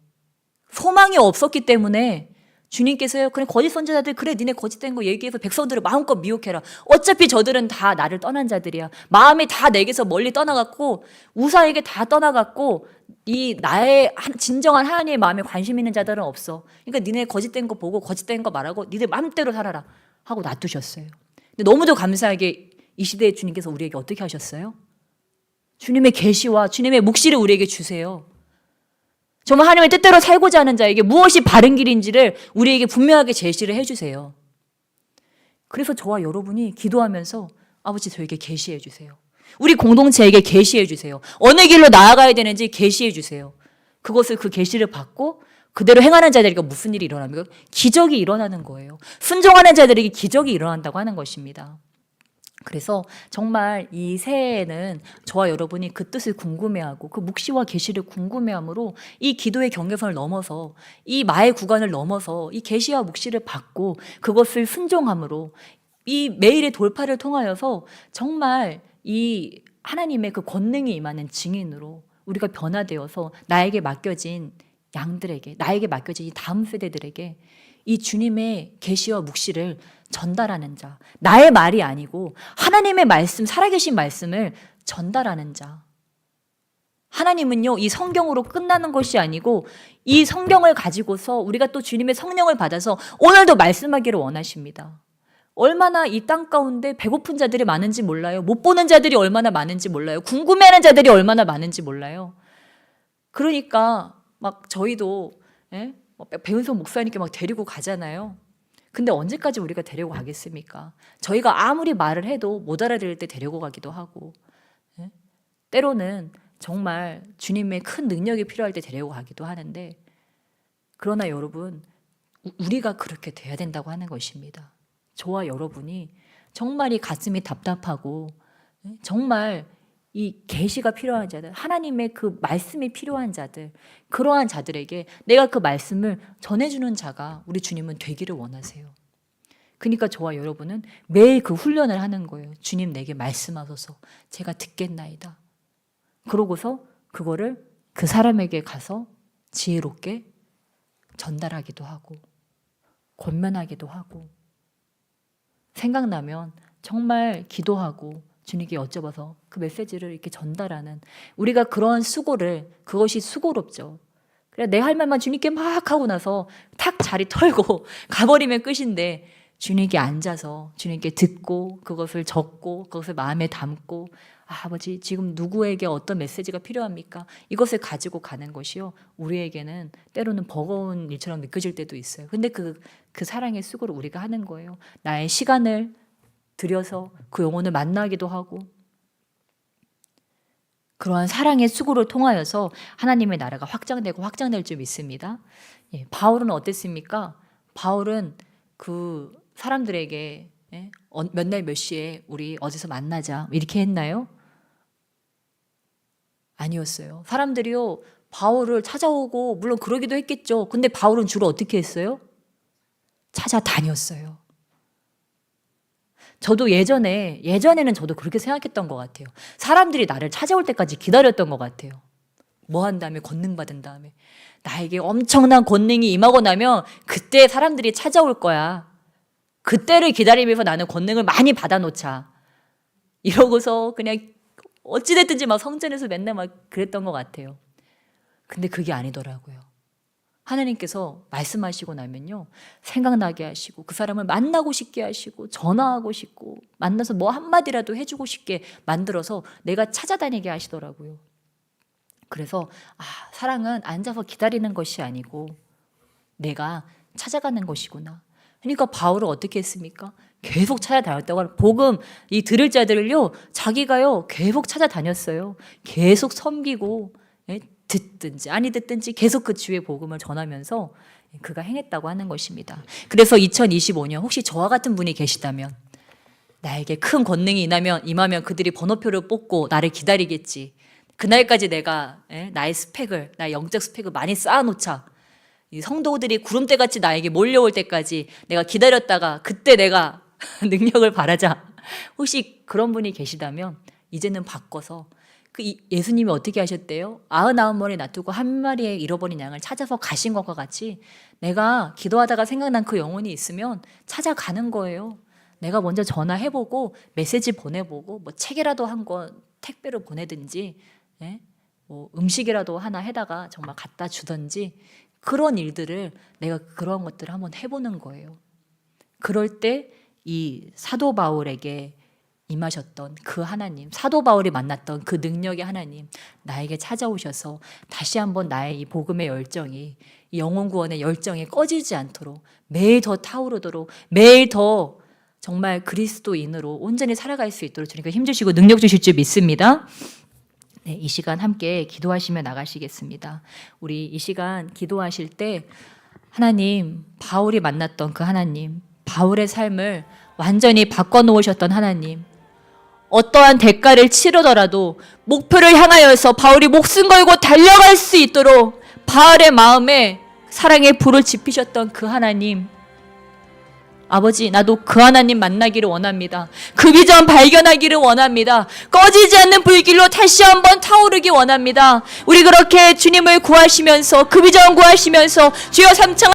소망이 없었기 때문에 주님께서요, 그래 거짓 선지자들, 그래 니네 거짓된 거 얘기해서 백성들을 마음껏 미혹해라. 어차피 저들은 다 나를 떠난 자들이야. 마음이 다 내게서 멀리 떠나갔고 우사에게 다 떠나갔고 이 나의 진정한 하나님의 마음에 관심 있는 자들은 없어. 그러니까 니네 거짓된 거 보고 거짓된 거 말하고 니들 마음대로 살아라 하고 놔두셨어요. 근데 너무도 감사하게 이 시대에 주님께서 우리에게 어떻게 하셨어요? 주님의 계시와 주님의 묵시를 우리에게 주세요. 정말 하나님의 뜻대로 살고자 하는 자에게 무엇이 바른 길인지를 우리에게 분명하게 제시를 해주세요. 그래서 저와 여러분이 기도하면서 아버지 저에게 계시해 주세요. 우리 공동체에게 계시해 주세요. 어느 길로 나아가야 되는지 계시해 주세요. 그것을 그 계시를 받고 그대로 행하는 자들에게 무슨 일이 일어납니까? 기적이 일어나는 거예요. 순종하는 자들에게 기적이 일어난다고 하는 것입니다. 그래서 정말 이 새해에는 저와 여러분이 그 뜻을 궁금해하고 그 묵시와 계시를 궁금해함으로 이 기도의 경계선을 넘어서 이 마의 구간을 넘어서 이 계시와 묵시를 받고 그것을 순종함으로 이 매일의 돌파를 통하여서 정말 이 하나님의 그 권능이 임하는 증인으로 우리가 변화되어서 나에게 맡겨진 양들에게, 나에게 맡겨진 이 다음 세대들에게 이 주님의 계시와 묵시를 전달하는 자, 나의 말이 아니고 하나님의 말씀, 살아계신 말씀을 전달하는 자. 하나님은요, 이 성경으로 끝나는 것이 아니고 이 성경을 가지고서 우리가 또 주님의 성령을 받아서 오늘도 말씀하기를 원하십니다. 얼마나 이 땅 가운데 배고픈 자들이 많은지 몰라요. 못 보는 자들이 얼마나 많은지 몰라요. 궁금해하는 자들이 얼마나 많은지 몰라요. 그러니까 막 저희도 배은성 목사님께 막 데리고 가잖아요. 근데 언제까지 우리가 데리고 가겠습니까? 저희가 아무리 말을 해도 못 알아들을 때 데리고 가기도 하고, 때로는 정말 주님의 큰 능력이 필요할 때 데리고 가기도 하는데, 그러나 여러분, 우리가 그렇게 돼야 된다고 하는 것입니다. 저와 여러분이 정말 이 가슴이 답답하고 정말 이 계시가 필요한 자들, 하나님의 그 말씀이 필요한 자들, 그러한 자들에게 내가 그 말씀을 전해주는 자가 우리 주님은 되기를 원하세요. 그러니까 저와 여러분은 매일 그 훈련을 하는 거예요. 주님 내게 말씀하소서 제가 듣겠나이다. 그러고서 그거를 그 사람에게 가서 지혜롭게 전달하기도 하고 권면하기도 하고, 생각나면 정말 기도하고 주님께 여쭤봐서 그 메시지를 이렇게 전달하는, 우리가 그런 수고를, 그것이 수고롭죠. 그래 내 할 말만 주님께 막 하고 나서 탁 자리 털고 가버리면 끝인데, 주님께 앉아서 주님께 듣고 그것을 적고 그것을 마음에 담고, 아버지 지금 누구에게 어떤 메시지가 필요합니까? 이것을 가지고 가는 것이요, 우리에게는 때로는 버거운 일처럼 느껴질 때도 있어요. 근데 그 사랑의 수고를 우리가 하는 거예요. 나의 시간을 들여서 그 영혼을 만나기도 하고, 그러한 사랑의 수고를 통하여서 하나님의 나라가 확장되고 확장될 줄 믿습니다. 바울은 어땠습니까? 바울은 그 사람들에게 몇 날 몇 시에 우리 어디서 만나자 이렇게 했나요? 아니었어요. 사람들이요 바울을 찾아오고 물론 그러기도 했겠죠. 근데 바울은 주로 어떻게 했어요? 찾아다녔어요. 저도 예전에는 저도 그렇게 생각했던 것 같아요. 사람들이 나를 찾아올 때까지 기다렸던 것 같아요. 뭐 한 다음에 권능 받은 다음에 나에게 엄청난 권능이 임하고 나면 그때 사람들이 찾아올 거야. 그때를 기다리면서 나는 권능을 많이 받아놓자. 이러고서 그냥 어찌됐든지 막 성전에서 맨날 막 그랬던 것 같아요. 근데 그게 아니더라고요. 하나님께서 말씀하시고 나면요, 생각나게 하시고 그 사람을 만나고 싶게 하시고 전화하고 싶고 만나서 뭐 한마디라도 해주고 싶게 만들어서 내가 찾아다니게 하시더라고요. 그래서 사랑은 앉아서 기다리는 것이 아니고 내가 찾아가는 것이구나. 그러니까 바울은 어떻게 했습니까? 계속 찾아다녔다고 하는, 복음 이 들을 자들을요 자기가요 계속 찾아다녔어요. 계속 섬기고 듣든지 아니 듣든지 계속 그 주의 복음을 전하면서 그가 행했다고 하는 것입니다. 그래서 2025년 혹시 저와 같은 분이 계시다면, 나에게 큰 권능이 임하면 그들이 번호표를 뽑고 나를 기다리겠지. 그날까지 내가 나의 스펙을, 나의 영적 스펙을 많이 쌓아놓자. 이 성도들이 구름대같이 나에게 몰려올 때까지 내가 기다렸다가 그때 내가 능력을 바라자. 혹시 그런 분이 계시다면 이제는 바꿔서 예수님이 어떻게 하셨대요? 99마리 놔두고 한 마리의 잃어버린 양을 찾아서 가신 것과 같이 내가 기도하다가 생각난 그 영혼이 있으면 찾아가는 거예요. 내가 먼저 전화해보고 메시지 보내보고 뭐 책이라도 한 권 택배로 보내든지 뭐 음식이라도 하나 해다가 정말 갖다 주든지, 그런 일들을 내가 그런 것들을 한번 해보는 거예요. 그럴 때 이 사도 바울에게 임하셨던 그 하나님, 사도 바울이 만났던 그 능력의 하나님 나에게 찾아오셔서 다시 한번 나의 이 복음의 열정이, 이 영혼 구원의 열정이 꺼지지 않도록 매일 더 타오르도록, 매일 더 정말 그리스도인으로 온전히 살아갈 수 있도록 주님께 힘주시고 능력 주실 줄 믿습니다. 네, 이 시간 함께 기도하시며 나가시겠습니다. 우리 이 시간 기도하실 때 하나님, 바울이 만났던 그 하나님, 바울의 삶을 완전히 바꿔놓으셨던 하나님, 어떠한 대가를 치르더라도 목표를 향하여서 바울이 목숨 걸고 달려갈 수 있도록 바울의 마음에 사랑의 불을 지피셨던 그 하나님, 아버지, 나도 그 하나님 만나기를 원합니다. 그 비전 발견하기를 원합니다. 꺼지지 않는 불길로 다시 한번 타오르기 원합니다. 우리 그렇게 주님을 구하시면서 그 비전 구하시면서 주여 삼창